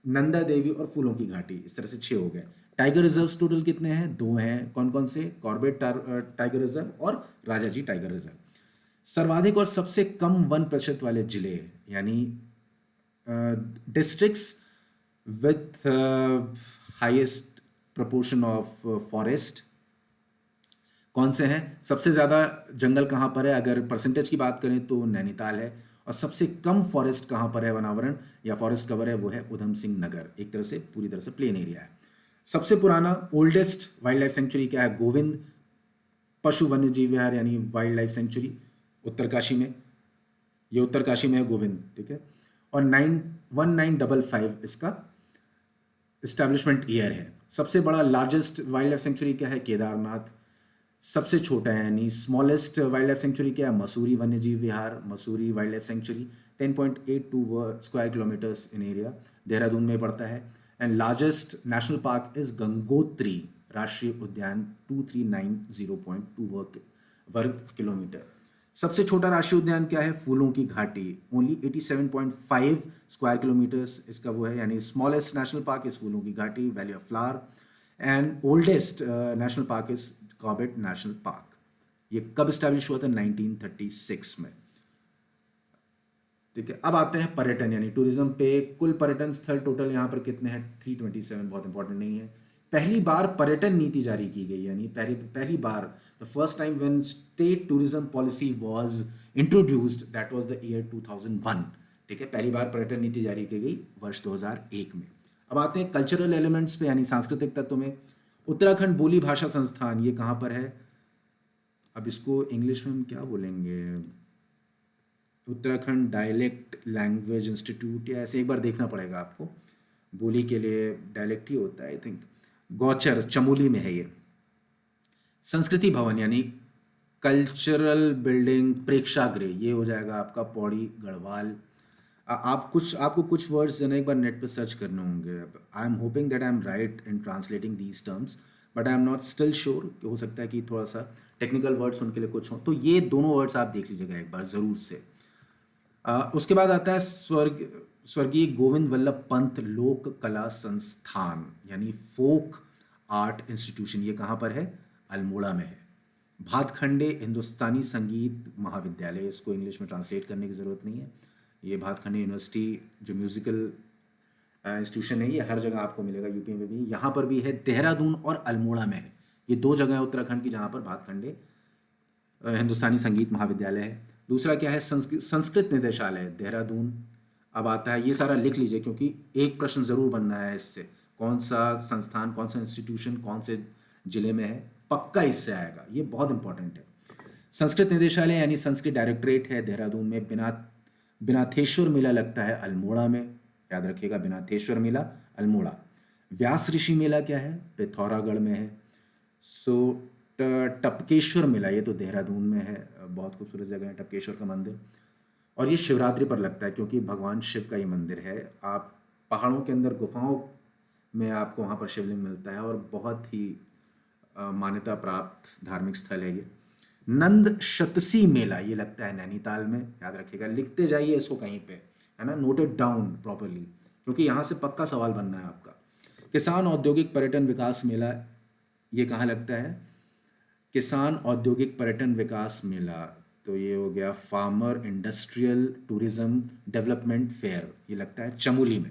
नंदा देवी और फूलों की घाटी, इस तरह से 6 हो गए। टाइगर रिजर्व्स टोटल कितने हैं, 2 हैं। कौन कौन से, कॉर्बेट टाइगर रिजर्व और राजा जी टाइगर रिजर्व। सर्वाधिक और सबसे कम वन प्रतिशत वाले जिले यानी districts with highest proportion of forest कौन से हैं? सबसे ज़्यादा जंगल कहाँ पर है, अगर परसेंटेज की बात करें तो नैनीताल है। और सबसे कम फॉरेस्ट कहाँ पर है, वनावरण या फॉरेस्ट कवर है, वो है उधम सिंह नगर, एक तरह से पूरी तरह से प्लेन एरिया है। सबसे पुराना ओल्डेस्ट वाइल्ड लाइफ सेंचुरी क्या है, गोविंद पशु वन्य जीव विहार यानी वाइल्ड लाइफ सेंचुरी, उत्तरकाशी में, ये उत्तरकाशी में है गोविंद, ठीक है। और 1955 इसका इस्टेब्लिशमेंट ईयर है। सबसे बड़ा लार्जेस्ट वाइल्ड लाइफ सेंचुरी क्या है, केदारनाथ। सबसे छोटा है यानी स्मॉलेस्ट वाइल्ड लाइफ सेंचुरी क्या है, मसूरी वन्य जीव विहार, Mussoorie wildlife sanctuary, 10.82 square kilometres in area, Dehradun में पड़ता है। And largest national park is Gangotri राष्ट्रीय उद्यान, 2390.2 वर्ग किलोमीटर। सबसे छोटा राष्ट्रीय उद्यान क्या है, फूलों की घाटी, ओनली 87.5 स्क्वायर किलोमीटर्स इसका वो है, यानी स्मॉलेस्ट नेशनल पार्क इज फूलों की घाटी, valley of flower. And oldest national park is Corbett national park. ये कब स्टैब्लिश हुआ था, 1936 में, ठीक है। अब आते हैं पर्यटन यानी टूरिज्म पे। कुल पर्यटन स्थल टोटल यहाँ पर कितने हैं, 327, बहुत इंपॉर्टेंट नहीं है। पहली बार पर्यटन नीति जारी की गई, यानी पहली पहली बार, the first time when state tourism policy was introduced, that was the year 2001। ठीक है, पहली बार पर्यटन नीति जारी की गई वर्ष 2001 में। अब आते हैं कल्चरल एलिमेंट्स पे, यानी सांस्कृतिक तत्व में। उत्तराखंड बोली भाषा संस्थान, ये कहाँ पर है? अब इसको इंग्लिश में हम क्या बोलेंगे? उत्तराखंड डायलेक्ट लैंग्वेज इंस्टीट्यूट, या ऐसे एक बार देखना पड़ेगा आपको। बोली के लिए डायलेक्ट ही होता है आई थिंक। गौचर चमोली में है ये। संस्कृति भवन यानी कल्चरल बिल्डिंग प्रेक्षागृह, ये हो जाएगा आपका पौड़ी गढ़वाल। आपको कुछ वर्ड्स जो है एक बार नेट पे सर्च करने होंगे। I am hoping that I am right in translating these terms, but I am not still sure. हो सकता है कि थोड़ा सा टेक्निकल वर्ड्स उनके लिए कुछ हो, तो ये दोनों वर्ड्स आप देख लीजिएगा एक बार ज़रूर से। उसके बाद आता है स्वर्गीय गोविंद वल्लभ पंत लोक कला संस्थान, यानी फोक आर्ट इंस्टीट्यूशन, ये कहाँ पर है? अल्मोड़ा में है। भातखंडे हिंदुस्तानी संगीत महाविद्यालय, इसको इंग्लिश में ट्रांसलेट करने की ज़रूरत नहीं है। ये भातखंडे यूनिवर्सिटी जो म्यूज़िकल इंस्टीट्यूशन है, ये हर जगह आपको मिलेगा, यूपी में भी, यहाँ पर भी है, देहरादून और अल्मोड़ा में है। ये दो जगह है उत्तराखंड की जहाँ पर भातखंडे हिंदुस्तानी संगीत महाविद्यालय है। दूसरा क्या है? संस्कृत निदेशालय देहरादून। अब आता है, ये सारा लिख लीजिए क्योंकि एक प्रश्न जरूर बनना है इससे, कौन सा संस्थान, कौन सा इंस्टीट्यूशन कौन से जिले में है, पक्का इससे आएगा, ये बहुत इंपॉर्टेंट है। संस्कृत निदेशालय यानी संस्कृत डायरेक्टरेट है देहरादून में। बिनाथेश्वर मेला लगता है अल्मोड़ा में, याद रखिएगा, बिनाथेश्वर मेला अल्मोड़ा। व्यास ऋषि मेला क्या है? पिथौरागढ़ में है। सो टपकेश्वर मेला, ये तो देहरादून में है, बहुत खूबसूरत जगह है टपकेश्वर का मंदिर, और ये शिवरात्रि पर लगता है क्योंकि भगवान शिव का ये मंदिर है। आप पहाड़ों के अंदर गुफाओं में आपको वहाँ पर शिवलिंग मिलता है, और बहुत ही मान्यता प्राप्त धार्मिक स्थल है ये। नंद शतसी मेला, ये लगता है नैनीताल में, याद रखिएगा, लिखते जाइए इसको कहीं पे, है ना, नोट इट डाउन प्रॉपरली क्योंकि यहाँ से पक्का सवाल बनना है आपका। किसान औद्योगिक पर्यटन विकास मेला, ये कहाँ लगता है? किसान औद्योगिक पर्यटन विकास मेला, तो ये हो गया farmer industrial tourism development fair, ये लगता है चमोली में।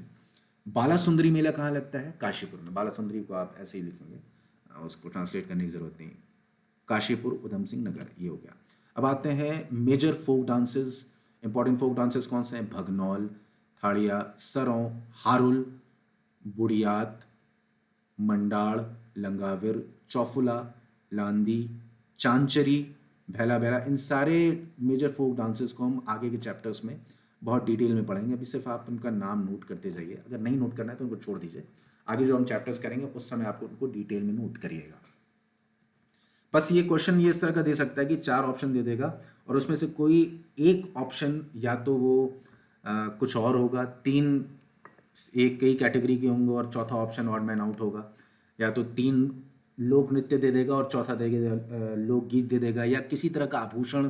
बालासुंदरी मेला कहाँ लगता है? काशीपुर में। बालासुंदरी को आप ऐसे ही लिखेंगे, उसको ट्रांसलेट करने की ज़रूरत नहीं। काशीपुर उधम सिंह नगर, ये हो गया। अब आते हैं major folk dances. Important folk dances कौन से हैं? भगनौल, थाड़िया, सरौं, हारुल, बुढ़ियात, मंडाड़, लंगाविर, चौफुला, लांदी, चांचरी, भैला भैला, इन सारे मेजर फोक डांसेस को हम आगे के चैप्टर्स में बहुत डिटेल में पढ़ेंगे। अभी सिर्फ आप उनका नाम नोट करते जाइए, अगर नहीं नोट करना है तो उनको छोड़ दीजिए, आगे जो हम चैप्टर्स करेंगे उस समय आपको उनको डिटेल में नोट करिएगा। बस ये क्वेश्चन ये इस तरह का दे सकता है कि 4 ऑप्शन दे देगा और उसमें से कोई एक ऑप्शन या तो वो कुछ और होगा, 3 एक कई कैटेगरी के होंगे और चौथा ऑप्शन ऑड मैन आउट होगा, या तो 3 लोक नृत्य दे देगा और चौथा देगा लोकगीत दे देगा, या किसी तरह का आभूषण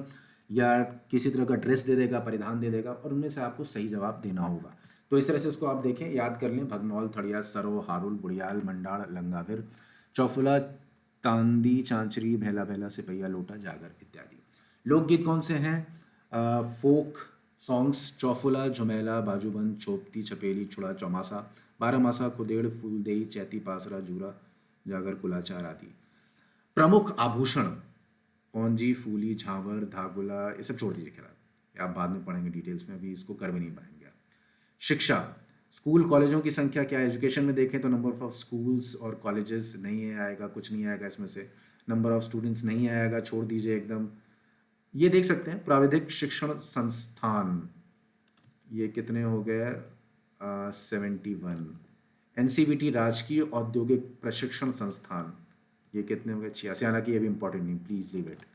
या किसी तरह का ड्रेस दे देगा, परिधान दे देगा, और उनमें से आपको सही जवाब देना होगा। तो इस तरह से इसको आप देखें, याद कर लें, भगनौल, थड़िया, सरो, हारुल, बुढ़ियाल, मंडाड़, लंगाविर, चौफुला, तांदी, चांचरी, भैला भैला, सिपहिया, लोटा, जागर इत्यादि। लोकगीत कौन से हैं? फोक सॉन्ग्स, चौफुला, झुमेला, बाजूबंद, चोपती, छपेली, छुड़ा, चौमासा, बारहमासा, खुदेड़, फूलदेई, चैती, पासरा, जूरा, जागर, कुलाचार आदि। प्रमुख आभूषण, पौंजी, फूली, झांवर, धागुला, ये सब छोड़ दीजिए, खैर आप बाद में पढ़ेंगे डिटेल्स में, अभी इसको कर भी नहीं पाएंगे। शिक्षा, स्कूल कॉलेजों की संख्या क्या है? एजुकेशन में देखें तो नंबर ऑफ स्कूल्स और कॉलेजेस नहीं है, आएगा, कुछ नहीं आएगा इसमें से। नंबर ऑफ स्टूडेंट्स नहीं आएगा, छोड़ दीजिए एकदम। ये देख सकते हैं प्राविधिक शिक्षण संस्थान, ये कितने हो गए? 71। एनसीवीटी राजकीय औद्योगिक प्रशिक्षण संस्थान, ये कितने हो गए? 86। हालांकि ये भी इंपॉर्टेंट नहीं, प्लीज़ लीव इट,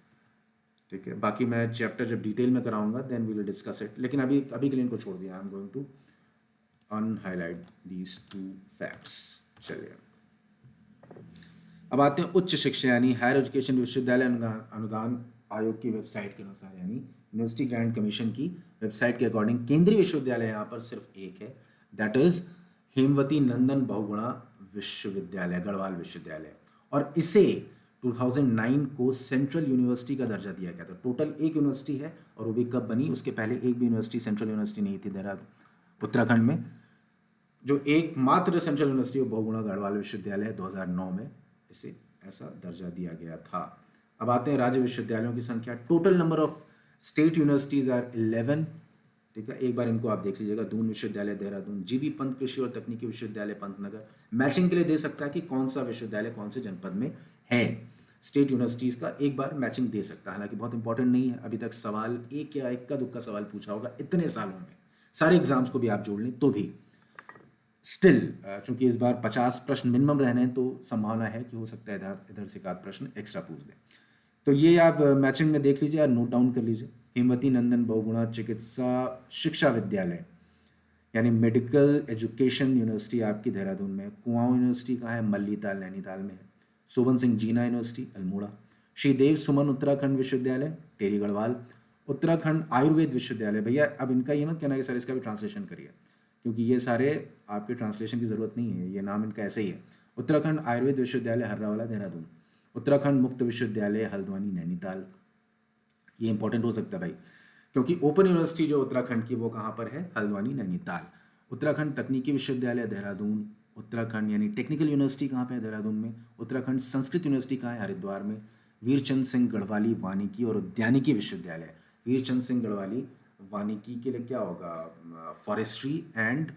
ठीक है। बाकी मैं चैप्टर जब डिटेल में कराऊंगा then we will discuss it, लेकिन अभी के लिए इनको छोड़ दिया। I am going to unhighlight these 2 facts. चलिए अब आते हैं उच्च शिक्षा यानी हायर एजुकेशन विश्वविद्यालय अनुदान आयोग की वेबसाइट के अनुसार, यानी यूनिवर्सिटी ग्रांट कमीशन की वेबसाइट के अकॉर्डिंग केंद्रीय विश्वविद्यालय यहाँ पर सिर्फ एक है, दैट इज हेमवती नंदन बहुगुणा विश्वविद्यालय, गढ़वाल विश्वविद्यालय, और इसे 2009 को सेंट्रल यूनिवर्सिटी का दर्जा दिया गया था। टोटल एक यूनिवर्सिटी है और वो भी कब बनी? उसके पहले एक भी यूनिवर्सिटी सेंट्रल यूनिवर्सिटी नहीं थी देहरादून उत्तराखंड में। जो एकमात्र central university of Bahuguna Garhwal विश्वविद्यालय है, 2009 में इसे ऐसा दर्जा दिया गया था। अब आते हैं राज्य विश्वविद्यालयों की संख्या। Total number of state universities are 11। ठीक है, एक बार इनको आप देख लीजिएगा। दून विश्वविद्यालय देहरादून, जीबी पंत कृषि और तकनीकी विश्वविद्यालय पंतनगर। मैचिंग के लिए दे सकता है कि कौन सा विश्वविद्यालय कौन से जनपद में है। स्टेट यूनिवर्सिटीज का एक बार मैचिंग दे सकता है, हालांकि बहुत इंपॉर्टेंट नहीं है। अभी तक सवाल एक या इक्का दुक्का सवाल पूछा होगा इतने सालों में, सारे एग्जाम्स को भी आप जोड़ लें तो भी। स्टिल चूंकि इस बार 50 प्रश्न मिनिमम रहने हैं, तो संभावना है कि हो सकता है इधर इधर से एक आध प्रश्न एक्स्ट्रा पूछ दें। तो ये आप मैचिंग में देख लीजिए और नोट डाउन कर लीजिए। हेमवती नंदन बहुगुणा चिकित्सा शिक्षा विद्यालय यानी मेडिकल एजुकेशन यूनिवर्सिटी आपकी देहरादून में। कुआंव यूनिवर्सिटी कहाँ है? मल्लीताल नैनीताल में है। शोभन सिंह जीना यूनिवर्सिटी अल्मोड़ा। श्री देव सुमन उत्तराखंड विश्वविद्यालय टेरी गढ़वाल। उत्तराखंड आयुर्वेद विश्वविद्यालय, भैया अब इनका ये मत कहना कि सर इसका भी ट्रांसलेशन करिए, क्योंकि ये सारे आपके ट्रांसलेशन की ज़रूरत नहीं है, ये नाम इनका ऐसे ही है। उत्तराखंड आयुर्वेद विश्वविद्यालय हर्रावाला देहरादून। उत्तराखंड मुक्त विश्वविद्यालय हल्द्वानी नैनीताल। ये इंपॉर्टेंट हो सकता है भाई, क्योंकि ओपन यूनिवर्सिटी जो उत्तराखंड की वो कहाँ पर है? हल्द्वानी नैनीताल। उत्तराखंड तकनीकी विश्वविद्यालय देहरादून। उत्तराखंड यानी टेक्निकल यूनिवर्सिटी कहाँ पे है? देहरादून में। उत्तराखंड संस्कृत यूनिवर्सिटी कहाँ है? हरिद्वार में। वीरचंद सिंह गढ़वाली वानिकी और उद्यानिकी विश्वविद्यालय। वीरचंद सिंह गढ़वाली वानिकी के लिए क्या होगा? फॉरेस्ट्री एंड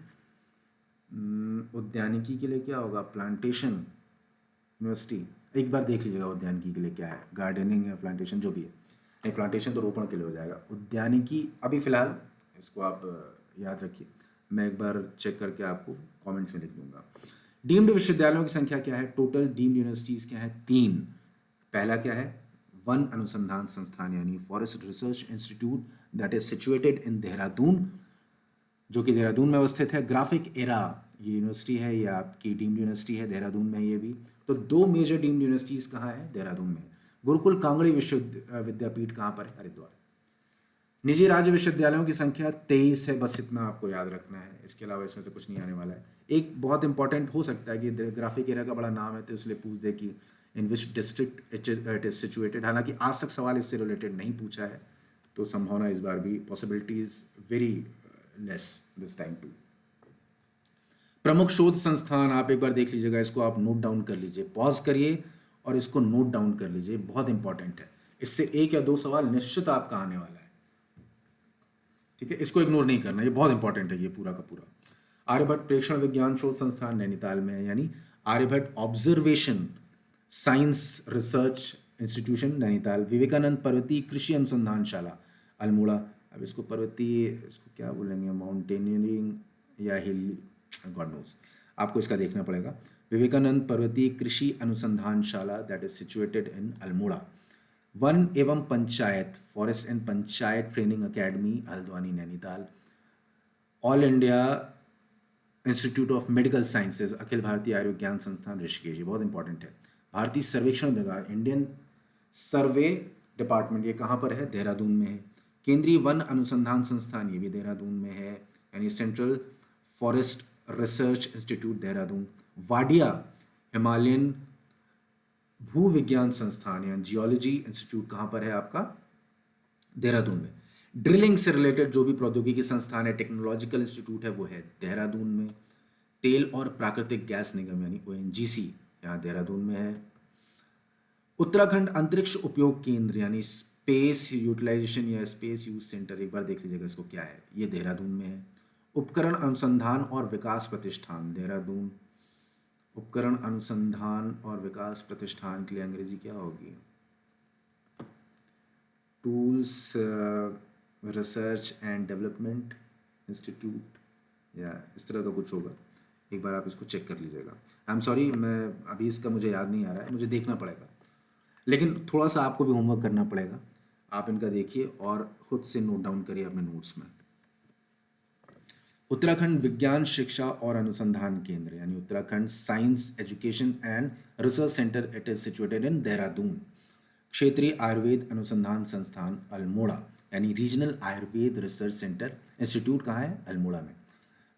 उद्यानिकी के लिए क्या होगा? Plantation university. एक बार देख लीजिएगा उद्यानिकी के लिए क्या है, गार्डनिंग या प्लांटेशन जो भी है। नहीं, प्लांटेशन तो रोपण के लिए हो जाएगा। उद्यानिकी अभी फिलहाल इसको आप याद रखिए, मैं एक बार चेक करके आपको कमेंट्स में लिख दूंगा। डीम्ड विश्वविद्यालयों की संख्या क्या है? टोटल डीम्ड यूनिवर्सिटीज़ क्या है? 3। पहला क्या है? वन अनुसंधान संस्थान यानी forest research institute that is situated इन देहरादून, जो कि देहरादून में अवस्थित है। ग्राफिक एरा ये यूनिवर्सिटी है, ये आपकी डीम्ड यूनिवर्सिटी है देहरादून में ये भी। तो 2 मेजर डीम्ड यूनिवर्सिटीज़ कहाँ है? देहरादून में। गुरुकुल कांगड़ी विद्यापीठ कहाँ पर है? हरिद्वार। निजी राज्य विश्वविद्यालयों की संख्या 23 है, बस इतना आपको याद रखना है, इसके अलावा इसमें से कुछ नहीं आने वाला है। एक बहुत इंपॉर्टेंट हो सकता है कि ग्राफिक एरिया का बड़ा नाम है तो इसलिए पूछ दे कि in which district it is situated. हालांकि आज तक सवाल इससे रिलेटेड नहीं पूछा है, तो संभावना इस बार भी possibility is very less this time too. प्रमुख शोध संस्थान आप एक बार देख लीजिएगा, इसको आप नोट डाउन कर लीजिए, पॉज करिए और इसको नोट डाउन कर लीजिए, बहुत इंपॉर्टेंट है। इससे 1 या 2 सवाल निश्चित आपका आने वाला है। ठीक है, इसको इग्नोर नहीं करना, ये बहुत इंपॉर्टेंट है ये पूरा का पूरा। आर्यभट्ट प्रेक्षण विज्ञान शोध संस्थान नैनीताल में है, यानी Aryabhatta observation science research institution Nainital. Vivekananda पर्वतीय कृषि अनुसंधानशाला अल्मोड़ा। अब इसको पर्वतीय, इसको क्या बोलेंगे? माउंटेनियरिंग या हिल, गॉड नोस, आपको इसका देखना पड़ेगा। विवेकानंद पर्वतीय कृषि अनुसंधानशाला that is situated in Almora. वन एवं panchayat forest and panchayat training academy Haldwani Nainital. All India institute of medical sciences अखिल भारतीय आयुर्विज्ञान संस्थान ऋषिकेश, बहुत इंपॉर्टेंट है। भारतीय सर्वेक्षण विभाग इंडियन सर्वे डिपार्टमेंट, ये कहाँ पर है? देहरादून में है। केंद्रीय वन अनुसंधान संस्थान ये भी देहरादून में है, यानी central forest research institute Dehradun. Wadia Himalayan भू विज्ञान संस्थान या जियोलॉजी इंस्टीट्यूट कहाँ पर है आपका? देहरादून में। ड्रिलिंग से रिलेटेड जो भी प्रौद्योगिकी संस्थान है, टेक्नोलॉजिकल इंस्टीट्यूट है, वो है देहरादून में। तेल और प्राकृतिक गैस निगम यानी ओएनजीसी यहाँ देहरादून में है। उत्तराखंड अंतरिक्ष उपयोग केंद्र यानी स्पेस यूटिलाइजेशन या स्पेस यूज सेंटर, एक बार देख लीजिएगा इसको क्या है, ये देहरादून में है। उपकरण अनुसंधान और विकास प्रतिष्ठान देहरादून। उपकरण अनुसंधान और विकास प्रतिष्ठान के लिए अंग्रेजी क्या होगी? Tools research and development institute या इस तरह का कुछ होगा, एक बार आप इसको चेक कर लीजिएगा। आई एम सॉरी, मैं अभी इसका मुझे याद नहीं आ रहा है, मुझे देखना पड़ेगा, लेकिन थोड़ा सा आपको भी होमवर्क करना पड़ेगा। आप इनका देखिए और खुद से नोट डाउन करिए अपने नोट्स में। उत्तराखंड विज्ञान शिक्षा और अनुसंधान केंद्र यानी Uttarakhand science education and research centre, it is situated इन देहरादून। क्षेत्रीय आयुर्वेद अनुसंधान संस्थान अल्मोड़ा यानी regional Ayurveda research centre institute कहाँ है? अल्मोड़ा में।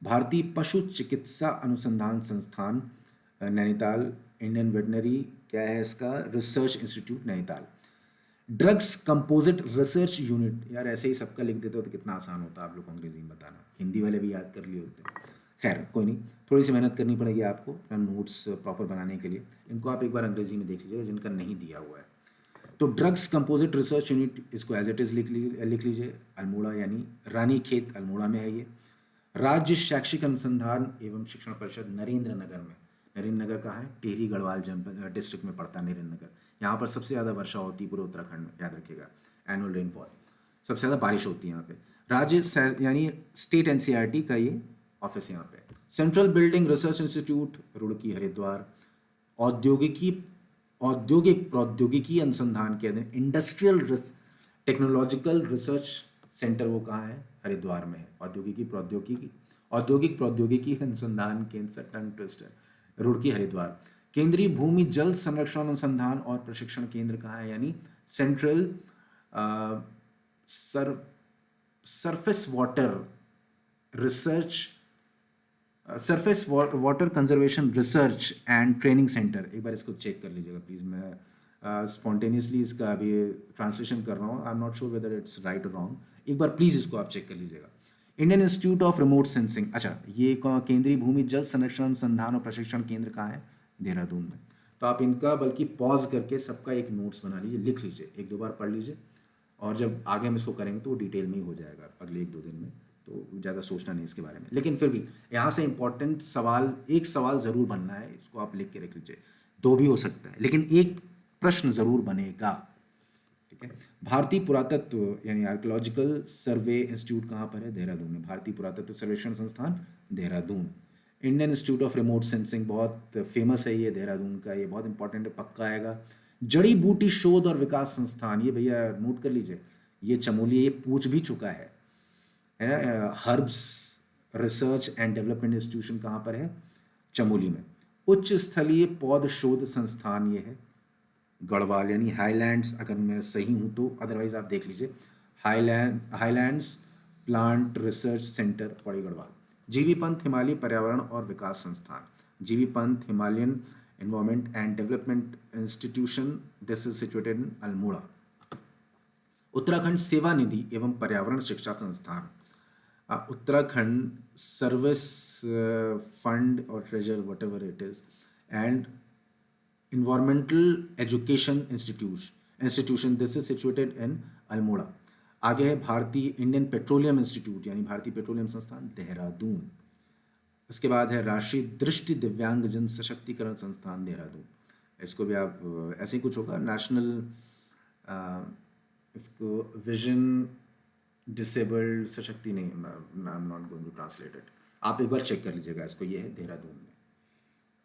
भारतीय पशु चिकित्सा अनुसंधान संस्थान नैनीताल। इंडियन वेटनरी क्या है इसका? Research institute Nainital. Drugs composite research unit, यार ऐसे ही सबका लिख देते हो तो कितना आसान होता है, आप लोग को अंग्रेजी में बताना, हिंदी वाले भी याद कर लिए होते हैं। खैर कोई नहीं, थोड़ी सी मेहनत करनी पड़ेगी आपको अपना नोट्स प्रॉपर बनाने के लिए। इनको आप एक बार अंग्रेजी में देख लीजिएगा जिनका नहीं दिया हुआ है। तो ड्रग्स कंपोजिट रिसर्च यूनिट, इसको एज इट इज़ लिख लीजिए, अल्मोड़ा यानी रानी खेत अल्मोड़ा में है ये। राज्य शैक्षिक अनुसंधान एवं शिक्षण परिषद नरेंद्र नगर में, नरेंद्र नगर कहाँ है? टिहरी गढ़वाल जनपद डिस्ट्रिक्ट में पड़ता है नरेंद्र नगर। यहाँ पर सबसे ज़्यादा वर्षा होती है पूरे उत्तराखंड में, याद रखिएगा, एनुअल रेनफॉल, सबसे ज़्यादा बारिश होती है यहाँ पे। यानी स्टेट एनसीईआरटी का ये ऑफिस यहाँ पे। Central building research institute Roorkee Haridwar. औद्योगिकी औद्योगिक प्रौद्योगिकी अनुसंधान केंद्र इंडस्ट्रियल टेक्नोलॉजिकल रिसर्च सेंटर, वो कहाँ है? हरिद्वार में है। औद्योगिक प्रौद्योगिकी अनुसंधान केंद्र, टंग ट्विस्टर, रुड़की हरिद्वार। केंद्रीय भूमि जल संरक्षण अनुसंधान और प्रशिक्षण केंद्र कहाँ है? यानी central surface water research, surface water conservation research and training centre. एक बार इसको चेक कर लीजिएगा प्लीज़। मैं स्पॉन्टेनियसली इसका अभी ट्रांसलेशन कर रहा हूँ, आई am not sure whether it's right और रॉन्ग। एक बार प्लीज़ इसको आप चेक कर लीजिएगा। Indian institute of remote sensing, अच्छा ये केंद्रीय भूमि जल संरक्षण अनुसंधान और प्रशिक्षण केंद्र कहाँ है? देहरादून में। तो आप इनका बल्कि पॉज करके सबका एक नोट्स बना लीजिए, लिख लीजिए, एक दो बार पढ़ लीजिए, और जब आगे हम इसको करेंगे तो डिटेल में ही हो जाएगा अगले एक दो दिन में, तो ज़्यादा सोचना नहीं इसके बारे में। लेकिन फिर भी यहाँ से इंपॉर्टेंट सवाल, एक सवाल ज़रूर बनना है, इसको आप लिख के रख लीजिए। दो भी हो सकता है लेकिन एक प्रश्न ज़रूर बनेगा, ठीक है। भारतीय पुरातत्व यानी आर्कियोलॉजिकल सर्वे इंस्टीट्यूट कहाँ पर है? देहरादून में। भारतीय पुरातत्व सर्वेक्षण संस्थान Dehradun. Indian institute of remote sensing, बहुत फेमस है ये देहरादून का, ये बहुत इंपॉर्टेंट है, पक्का आएगा। जड़ी बूटी शोध और विकास संस्थान, ये भैया नोट कर लीजिए, ये चमोली, ये पूछ भी चुका है ना। Herbs research and development institution कहाँ पर है? चमोली में। उच्च स्थलीय पौध शोध संस्थान ये है गढ़वाल यानी हाईलैंड्स, अगर मैं सही हूँ तो, अदरवाइज आप देख लीजिए, highlands plant research centre Pauri Garhwal. जीवी पंत हिमालय पर्यावरण और विकास संस्थान, जीवी Pant Himalayan environment and development institution, this is situated in Almora. Uttarakhand सेवा निधि एवं पर्यावरण शिक्षा संस्थान, उत्तराखंड सर्विस फंड और treasure what ever it is, and environmental education institution, this is situated in Almora. आगे है भारतीय इंडियन पेट्रोलियम इंस्टीट्यूट यानी भारतीय पेट्रोलियम संस्थान देहरादून। इसके बाद है राष्ट्रीय दृष्टि दिव्यांगजन सशक्तिकरण संस्थान देहरादून, इसको भी आप ऐसे ही कुछ होगा, नेशनल इसको विजन डिसेबल्ड सशक्ति, नहीं, I am not going to translate it, आप एक बार चेक कर लीजिएगा इसको, ये है देहरादून में,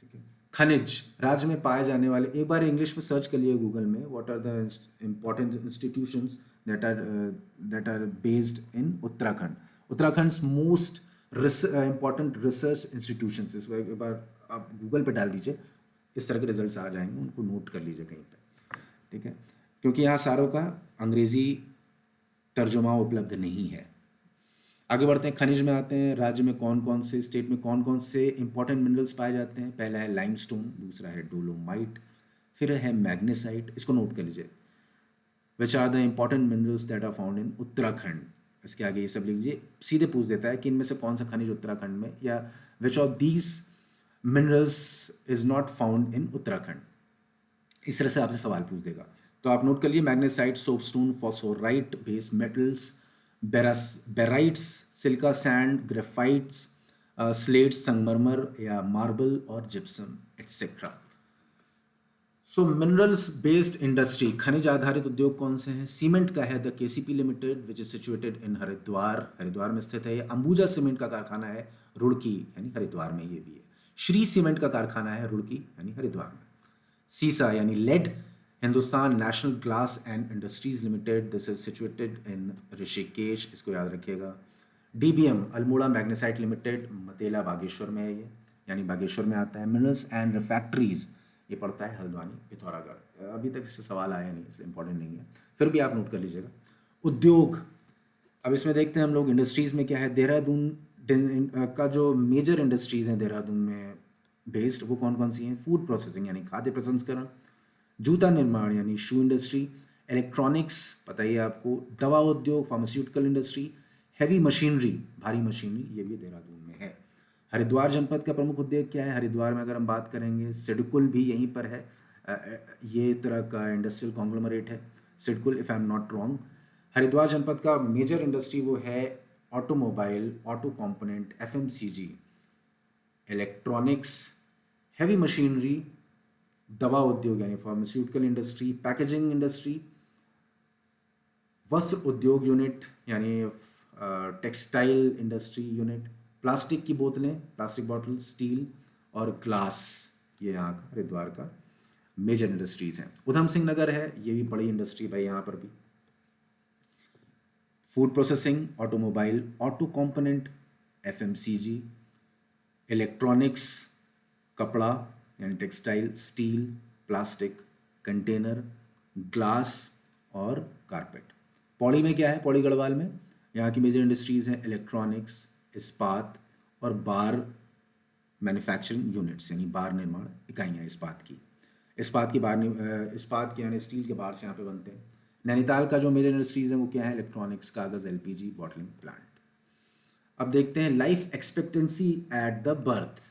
ठीक है। खनिज, राज्य में पाए जाने वाले, एक बार इंग्लिश में सर्च कर लिए गूगल में, what are the important institutions that are based in Uttarakhand, Uttarakhand most important research institutions. इस एक बार आप गूगल पे डाल दीजिए, इस तरह के रिजल्ट्स आ जाएंगे, उनको नोट कर लीजिए कहीं पे, ठीक है, क्योंकि यहाँ सारों का अंग्रेजी तर्जुमा उपलब्ध नहीं है। आगे बढ़ते हैं, खनिज में आते हैं। राज्य में कौन कौन से, स्टेट में कौन कौन से इंपॉर्टेंट मिनरल्स पाए जाते हैं? पहला है लाइमस्टोन, दूसरा है डोलोमाइट, फिर है मैग्नेसाइट, इसको नोट कर लीजिए। Which are the important minerals that are found in Uttarakhand, इसके आगे ये सब लिख लीजिए। सीधे पूछ देता है कि इनमें से कौन सा खनिज उत्तराखंड में, या which of these minerals is not found in Uttarakhand, इस तरह से आपसे सवाल पूछ देगा। तो आप नोट कर लिए, magnesite, soapstone, phosphorite base metals, barytes, silica sand, graphites, slates, संगमरमर या मार्बल और gypsum et cetera. So minerals based industry, खनिज आधारित उद्योग कौन से हैं? सीमेंट का है the KCP limited which is situated in Haridwar, Haridwar में स्थित है ये। अंबुजा सीमेंट का कारखाना है रुड़की यानी हरिद्वार में, ये भी है। श्री सीमेंट का कारखाना है रुड़की यानी हरिद्वार में। सीसा यानी lead, Hindustan national glass and industries limited, this is situated in Rishikesh, इसको याद रखिएगा। DBM Almora magnesite limited, Matela Bageshwar में है ये, यानी बागेश्वर में आता है। मिनरल्स एंड रिफैक्ट्रीज, ये पड़ता है हल्द्वानी पिथौरागढ़। अभी तक इससे सवाल आया नहीं, इसलिए इंपॉर्टेंट नहीं है, फिर भी आप नोट कर लीजिएगा। उद्योग, अब इसमें देखते हैं हम लोग इंडस्ट्रीज़ में क्या है। देहरादून का जो मेजर इंडस्ट्रीज़ हैं देहरादून में बेस्ड, वो कौन कौन सी हैं? फूड प्रोसेसिंग यानी खाद्य प्रसंस्करण, जूता निर्माण यानी शू इंडस्ट्री, इलेक्ट्रॉनिक्स पता ही है आपको, दवा उद्योग फार्मास्यूटिकल इंडस्ट्री, हैवी मशीनरी भारी मशीनरी, ये भी देहरादून में है। हरिद्वार जनपद का प्रमुख उद्योग क्या है? हरिद्वार में अगर हम बात करेंगे, सिडकुल भी यहीं पर है। ये तरह का इंडस्ट्रियल कॉन्ग्लोमरेट है SIDCUL, if I am not wrong. Haridwar जनपद का मेजर इंडस्ट्री वो है automobile, auto component, FMCG, electronics, heavy machinery, दवा उद्योग यानी फार्मास्यूटिकल इंडस्ट्री, पैकेजिंग इंडस्ट्री, वस्त्र उद्योग यूनिट यानी टेक्सटाइल इंडस्ट्री यूनिट, प्लास्टिक की बोतलें, प्लास्टिक बॉटल, स्टील और ग्लास, ये यहाँ का हरिद्वार का मेजर इंडस्ट्रीज हैं। उधम सिंह नगर है, ये भी बड़ी इंडस्ट्री भाई, यहाँ पर भी food processing, automobile, auto component, FMCG, electronics, कपड़ा यानी textile, steel, plastic, container, glass और कारपेट। पौड़ी में क्या है? पौड़ी गढ़वाल में यहाँ की मेजर इंडस्ट्रीज़ हैं इलेक्ट्रॉनिक्स, इस्पात और बार मैन्युफैक्चरिंग यूनिट्स यानी बार निर्माण इकाइयाँ इस्पात की। इस्पात के यानी स्टील के बार से यहाँ पे बनते हैं। नैनीताल का जो मेजर इंडस्ट्रीज़ हैं वो क्या है? इलेक्ट्रॉनिक्स, कागज़, एलपीजी, बॉटलिंग प्लांट। अब देखते हैं life expectancy at the birth.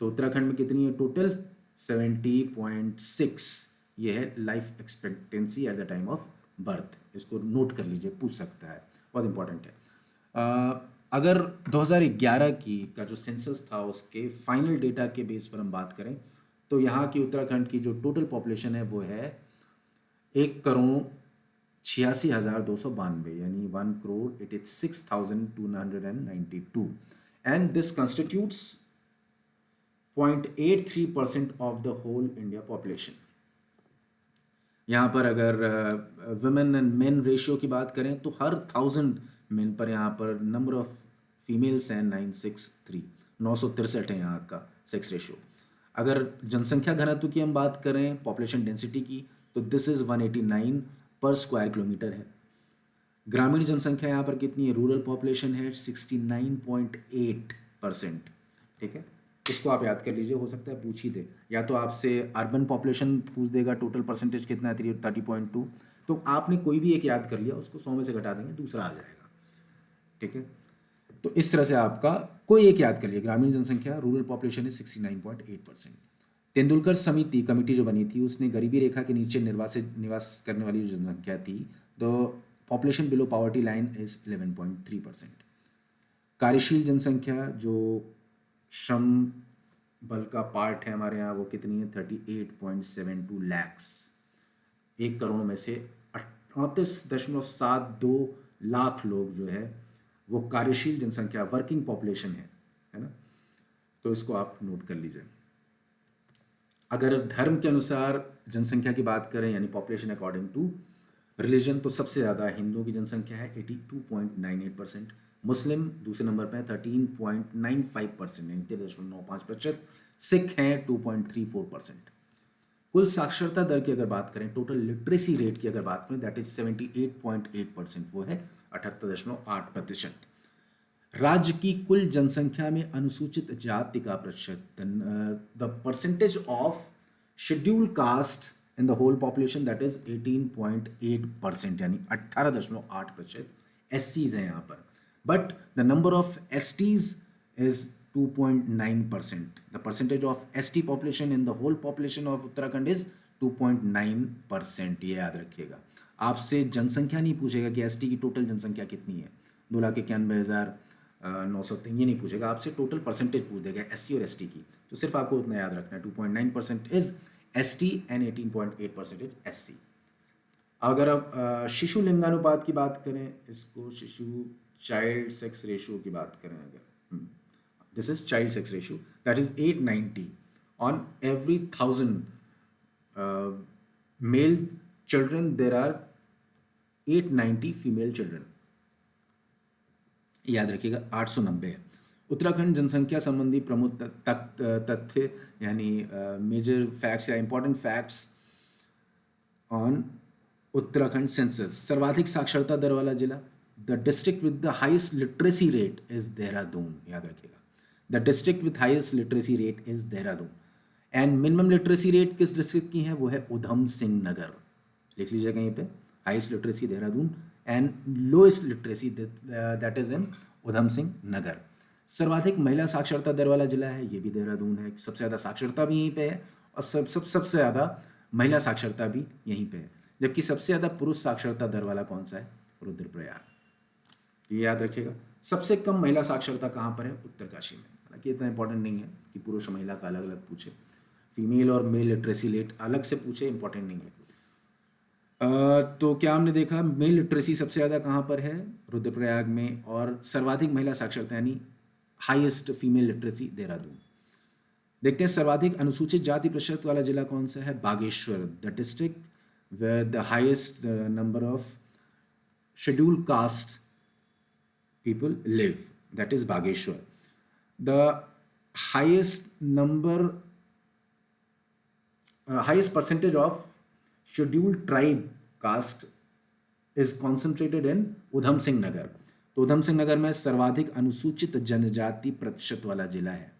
तो उत्तराखंड में कितनी है टोटल? 70.6 ये है life expectancy at the time of birth. इसको नोट कर लीजिए, पूछ सकता है, बहुत इंपॉर्टेंट है। अगर 2011 की का जो सेंसस था उसके फाइनल डेटा के बेस पर हम बात करें तो यहाँ की उत्तराखंड की जो टोटल पॉपुलेशन है वो है 1,86,292 यानी 1,86,292 and this constitutes 0.83% of the whole India population. यहाँ पर अगर वुमेन एंड मेन रेशियो की बात करें तो हर 1000 मेन पर यहाँ पर नंबर ऑफ फीमेल्स हैं 963 है यहाँ का सेक्स रेशियो। अगर जनसंख्या घनत्व की हम बात करें, पॉपुलेशन डेंसिटी की, तो दिस इज़ 189 पर स्क्वायर किलोमीटर है। ग्रामीण जनसंख्या यहाँ पर कितनी है? रूरल पॉपुलेशन है 69.8%। ठीक है, इसको आप याद कर लीजिए, हो सकता है पूछ ही दे, या तो आपसे अर्बन पॉपुलेशन पूछ देगा टोटल परसेंटेज कितना है 30.2, तो आपने कोई भी एक याद कर लिया, उसको 100 में से घटा देंगे, दूसरा आ जाएगा। ठीक है, तो इस तरह से आपका कोई एक याद कर लिया, ग्रामीण जनसंख्या, रूरल पॉपुलेशन इज 69.8%। तेंदुलकर समिति कमेटी जो बनी थी उसने गरीबी रेखा के नीचे निवास करने वाली जो जनसंख्या थी, तो population below poverty line is 11.3%। कार्यशील जनसंख्या जो श्रम बल का पार्ट है हमारे यहाँ, वो कितनी है? 38.72 लैक्स। 1 करोड़ में से 38.72 लाख लोग जो है वो कार्यशील जनसंख्या, वर्किंग पॉपुलेशन है ना। तो इसको आप नोट कर लीजिए। अगर धर्म के अनुसार जनसंख्या की बात करें यानी पॉपुलेशन अकॉर्डिंग टू रिलीजन, तो सबसे ज़्यादा हिंदुओं की जनसंख्या है 82.98%, मुस्लिम दूसरे नंबर पे है 13.95% यानी 13.95%, सिख हैं 2.34%। कुल साक्षरता दर की अगर बात करें, टोटल लिटरेसी रेट की अगर बात करें, दैट इज 78.8%, वो है 78.8%। राज्य की कुल जनसंख्या में अनुसूचित जाति का प्रतिशत, the percentage of schedule caste in the whole population, that is 18.8% यानी 18.8%। एससीज हैं यहाँ पर, but the number of STs is 2.9%। The percentage of ST population in the whole population of Uttarakhand is 2.9%। ये याद रखिएगा। आपसे जनसंख्या नहीं पूछेगा कि एसटी की टोटल जनसंख्या कितनी है, 2,91,903, ये नहीं पूछेगा, आपसे टोटल परसेंटेज पूछ देगा एससी और एसटी की। तो सिर्फ आपको उतना याद रखना है, 2.9% is ST and 18.8% is SC. अगर आप शिशु लिंगानुपात की बात करें, इसको शिशु चाइल्ड सेक्स रेशियो की बात करें अगर, this is child sex ratio, that is 890 on every 1000 male children there are 890 female children। याद रखिएगा 890 है। उत्तराखंड जनसंख्या संबंधी प्रमुख तथ्य यानी मेजर फैक्ट्स या important facts on Uttarakhand census. सर्वाधिक साक्षरता दर वाला जिला, the district with the highest literacy rate is Dehradun. याद रखिएगा, the district with highest literacy rate is Dehradun. And minimum literacy rate किस डिस्ट्रिक्ट की है? वो है उधम सिंह नगर। लिख लीजिए कहीं पे, highest literacy Dehradun and lowest literacy that is in Udham Singh Nagar. सर्वाधिक महिला साक्षरता दर वाला जिला है, ये भी देहरादून है। सबसे ज़्यादा साक्षरता भी यहीं पे है और सबसे ज़्यादा महिला साक्षरता भी यहीं पे है। जबकि सबसे ज़्यादा पुरुष साक्षरता दर वाला कौन सा है? रुद्रप्रयाग। ये याद रखिएगा। सबसे कम महिला साक्षरता कहाँ पर है? उत्तरकाशी में। हालांकि इतना इंपॉर्टेंट नहीं है कि पुरुष और महिला का अलग अलग पूछे, फीमेल और मेल लिटरेसी रेट अलग से पूछे, इंपॉर्टेंट नहीं है। तो क्या हमने देखा, मेल लिटरेसी सबसे ज़्यादा कहाँ पर है? रुद्रप्रयाग में। और सर्वाधिक महिला साक्षरता यानी हाईएस्ट फीमेल लिटरेसी देहरादून। देखते हैं सर्वाधिक अनुसूचित जाति प्रतिशत वाला जिला कौन सा है? Bageshwar, the district where the highest number of scheduled caste people live, that is Bageshwar. The highest number, highest percentage of scheduled tribe caste is concentrated in उधम सिंह नगर। तो उधम सिंह नगर में सर्वाधिक अनुसूचित जनजाति प्रतिशत वाला जिला है।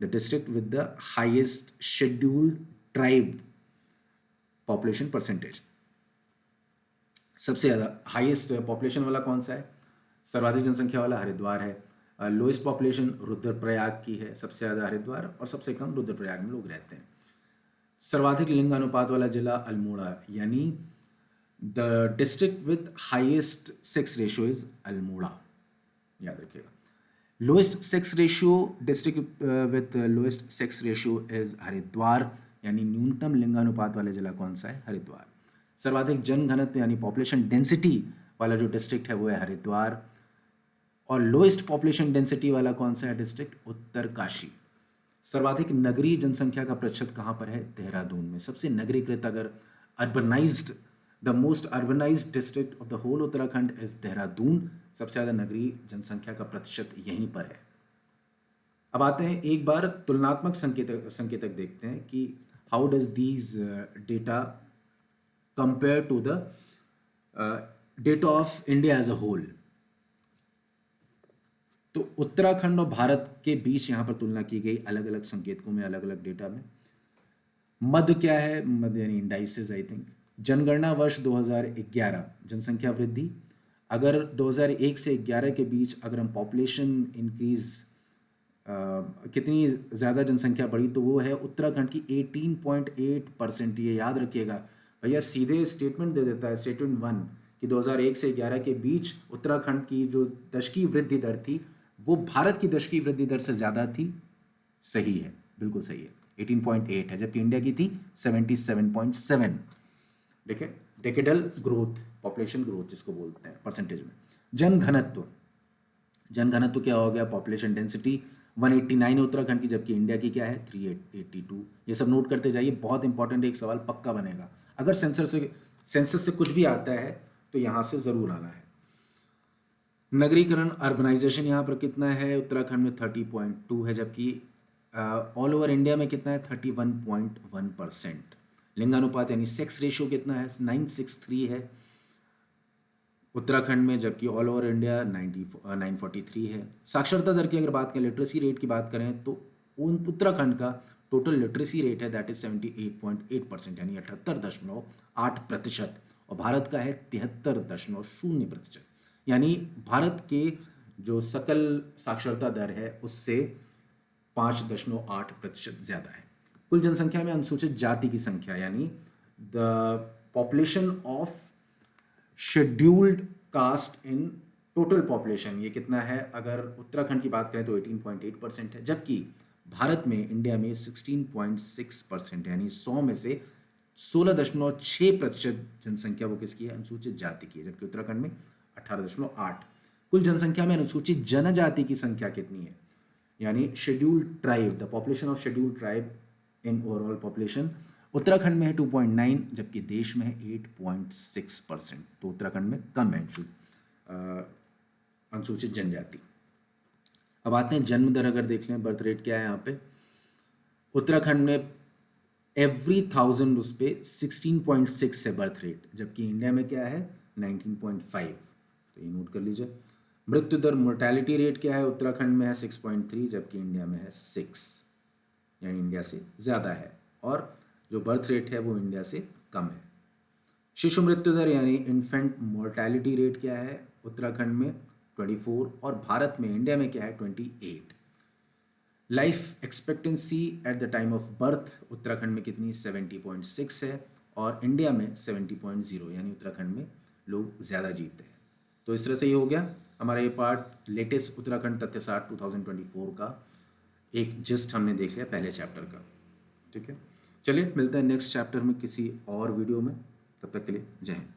The district with the highest scheduled tribe population percentage. सबसे ज़्यादा हाईएस्ट पॉपुलेशन वाला कौन सा है? सर्वाधिक जनसंख्या वाला हरिद्वार है। लोएस्ट पॉपुलेशन रुद्रप्रयाग की है, सबसे ज़्यादा हरिद्वार और सबसे कम रुद्रप्रयाग में लोग रहते हैं। सर्वाधिक लिंग अनुपात वाला जिला अल्मोड़ा, यानी the district with highest sex ratio is Almora, याद रखिएगा। Lowest sex ratio district with lowest sex ratio is Haridwar, यानी न्यूनतम लिंगानुपात वाला जिला कौन सा है? हरिद्वार। सर्वाधिक जन घनत्व यानी पॉपुलेशन डेंसिटी वाला जो डिस्ट्रिक्ट है वो है हरिद्वार। और लोएस्ट पॉपुलेशन डेंसिटी वाला कौन सा है डिस्ट्रिक्ट? उत्तरकाशी। सर्वाधिक नगरीय जनसंख्या का प्रतिशत कहाँ पर है? देहरादून में। सबसे नगरीकृत, अगर urbanized, the most urbanized district of the whole Uttarakhand is Dehradun. सबसे ज़्यादा नगरीय जनसंख्या का प्रतिशत यहीं पर है। अब आते हैं, एक बार तुलनात्मक संकेतक देखते हैं कि how does these data compare to the data of India as a whole. तो उत्तराखंड और भारत के बीच यहाँ पर तुलना की गई अलग अलग संकेतकों में, अलग अलग डेटा में। मद क्या है? मद यानी इंडाइसेस, आई थिंक। जनगणना वर्ष 2011, जनसंख्या वृद्धि। अगर 2001 से 11 के बीच अगर हम पॉपुलेशन इंक्रीज, कितनी ज़्यादा जनसंख्या बढ़ी, तो वो है उत्तराखंड की 18.8%। ये याद रखिएगा भैया, सीधे स्टेटमेंट दे देता है, स्टेटमेंट 1, कि 2001 से 11 के बीच उत्तराखंड की जो दशकीय वृद्धि दर थी वो भारत की दशकीय वृद्धि दर से ज़्यादा थी। सही है, बिल्कुल सही है, 18.8 है, जबकि इंडिया की थी 77.7। देखिए, डेकेडल ग्रोथ, पॉपुलेशन ग्रोथ जिसको बोलते हैं परसेंटेज में। जन घनत्व, जन घनत्व क्या हो गया? पॉपुलेशन डेंसिटी 189 है उत्तराखंड की, जबकि इंडिया की क्या है? 382। ये सब नोट करते जाइए, बहुत इंपॉर्टेंट, एक सवाल पक्का बनेगा। अगर सेंसस से कुछ भी आता है तो यहाँ से ज़रूर आना है। नगरीकरण, अर्बनाइजेशन यहाँ पर कितना है? उत्तराखंड में 30.2 है, जबकि ऑल ओवर इंडिया में कितना है? 31.1%। लिंगानुपात यानी सेक्स रेशियो कितना है? 963 है उत्तराखंड में, जबकि ऑल ओवर इंडिया 943 है। साक्षरता दर की अगर बात करें, लिटरेसी रेट की बात करें, तो उत्तराखंड का टोटल लिटरेसी रेट है दैट इज 78.8%, यानी 78.8%, और भारत का है 73.0%। यानी भारत के जो सकल साक्षरता दर है उससे 5.8% ज़्यादा है। कुल जनसंख्या में अनुसूचित जाति की संख्या यानी the population of scheduled cast in total population, ये कितना है? अगर उत्तराखंड की बात करें तो 18.8% है, जबकि भारत में, इंडिया में 16.6%, यानी 100 में से 16.6% जनसंख्या वो किसकी है? अनुसूचित जाति की है, जबकि उत्तराखंड में 18.8। कुल जनसंख्या में अनुसूचित जनजाति की संख्या कितनी है? यानी scheduled tribe, the population of scheduled tribe in overall population, Uttarakhand में है 2.9, जबकि देश में है 8.6%। तो उत्तराखंड में कम है अनुसूचित जनजाति। अब आते हैं जन्म दर, अगर देख लें बर्थ रेट क्या है यहाँ पे। उत्तराखंड में एवरी 1000 उस पर 16.6 है बर्थ रेट, जबकि इंडिया में क्या है? 19.5। तो ये नोट कर लीजिए। मृत्यु दर, मोर्टैलिटी रेट क्या है? उत्तराखंड में है 6.3, जबकि इंडिया में है 6, यानी इंडिया से ज़्यादा है, और जो बर्थ रेट है वो इंडिया से कम है। शिशु मृत्यु दर यानी इन्फेंट मोर्टैलिटी रेट क्या है? उत्तराखंड में 24 और भारत में इंडिया में क्या है 28। Life expectancy at the time of birth Uttarakhand में कितनी 70.6 है और इंडिया में 70.0, यानी उत्तराखंड में लोग ज़्यादा जीते हैं। तो इस तरह से ये हो गया हमारा ये पार्ट लेटेस्ट उत्तराखंड तथ्यसार 2024 का एक जिस्ट हमने देख लिया पहले चैप्टर का। ठीक है, चलिए मिलते हैं नेक्स्ट चैप्टर में किसी और वीडियो में, तब तक के लिए जय हिंद।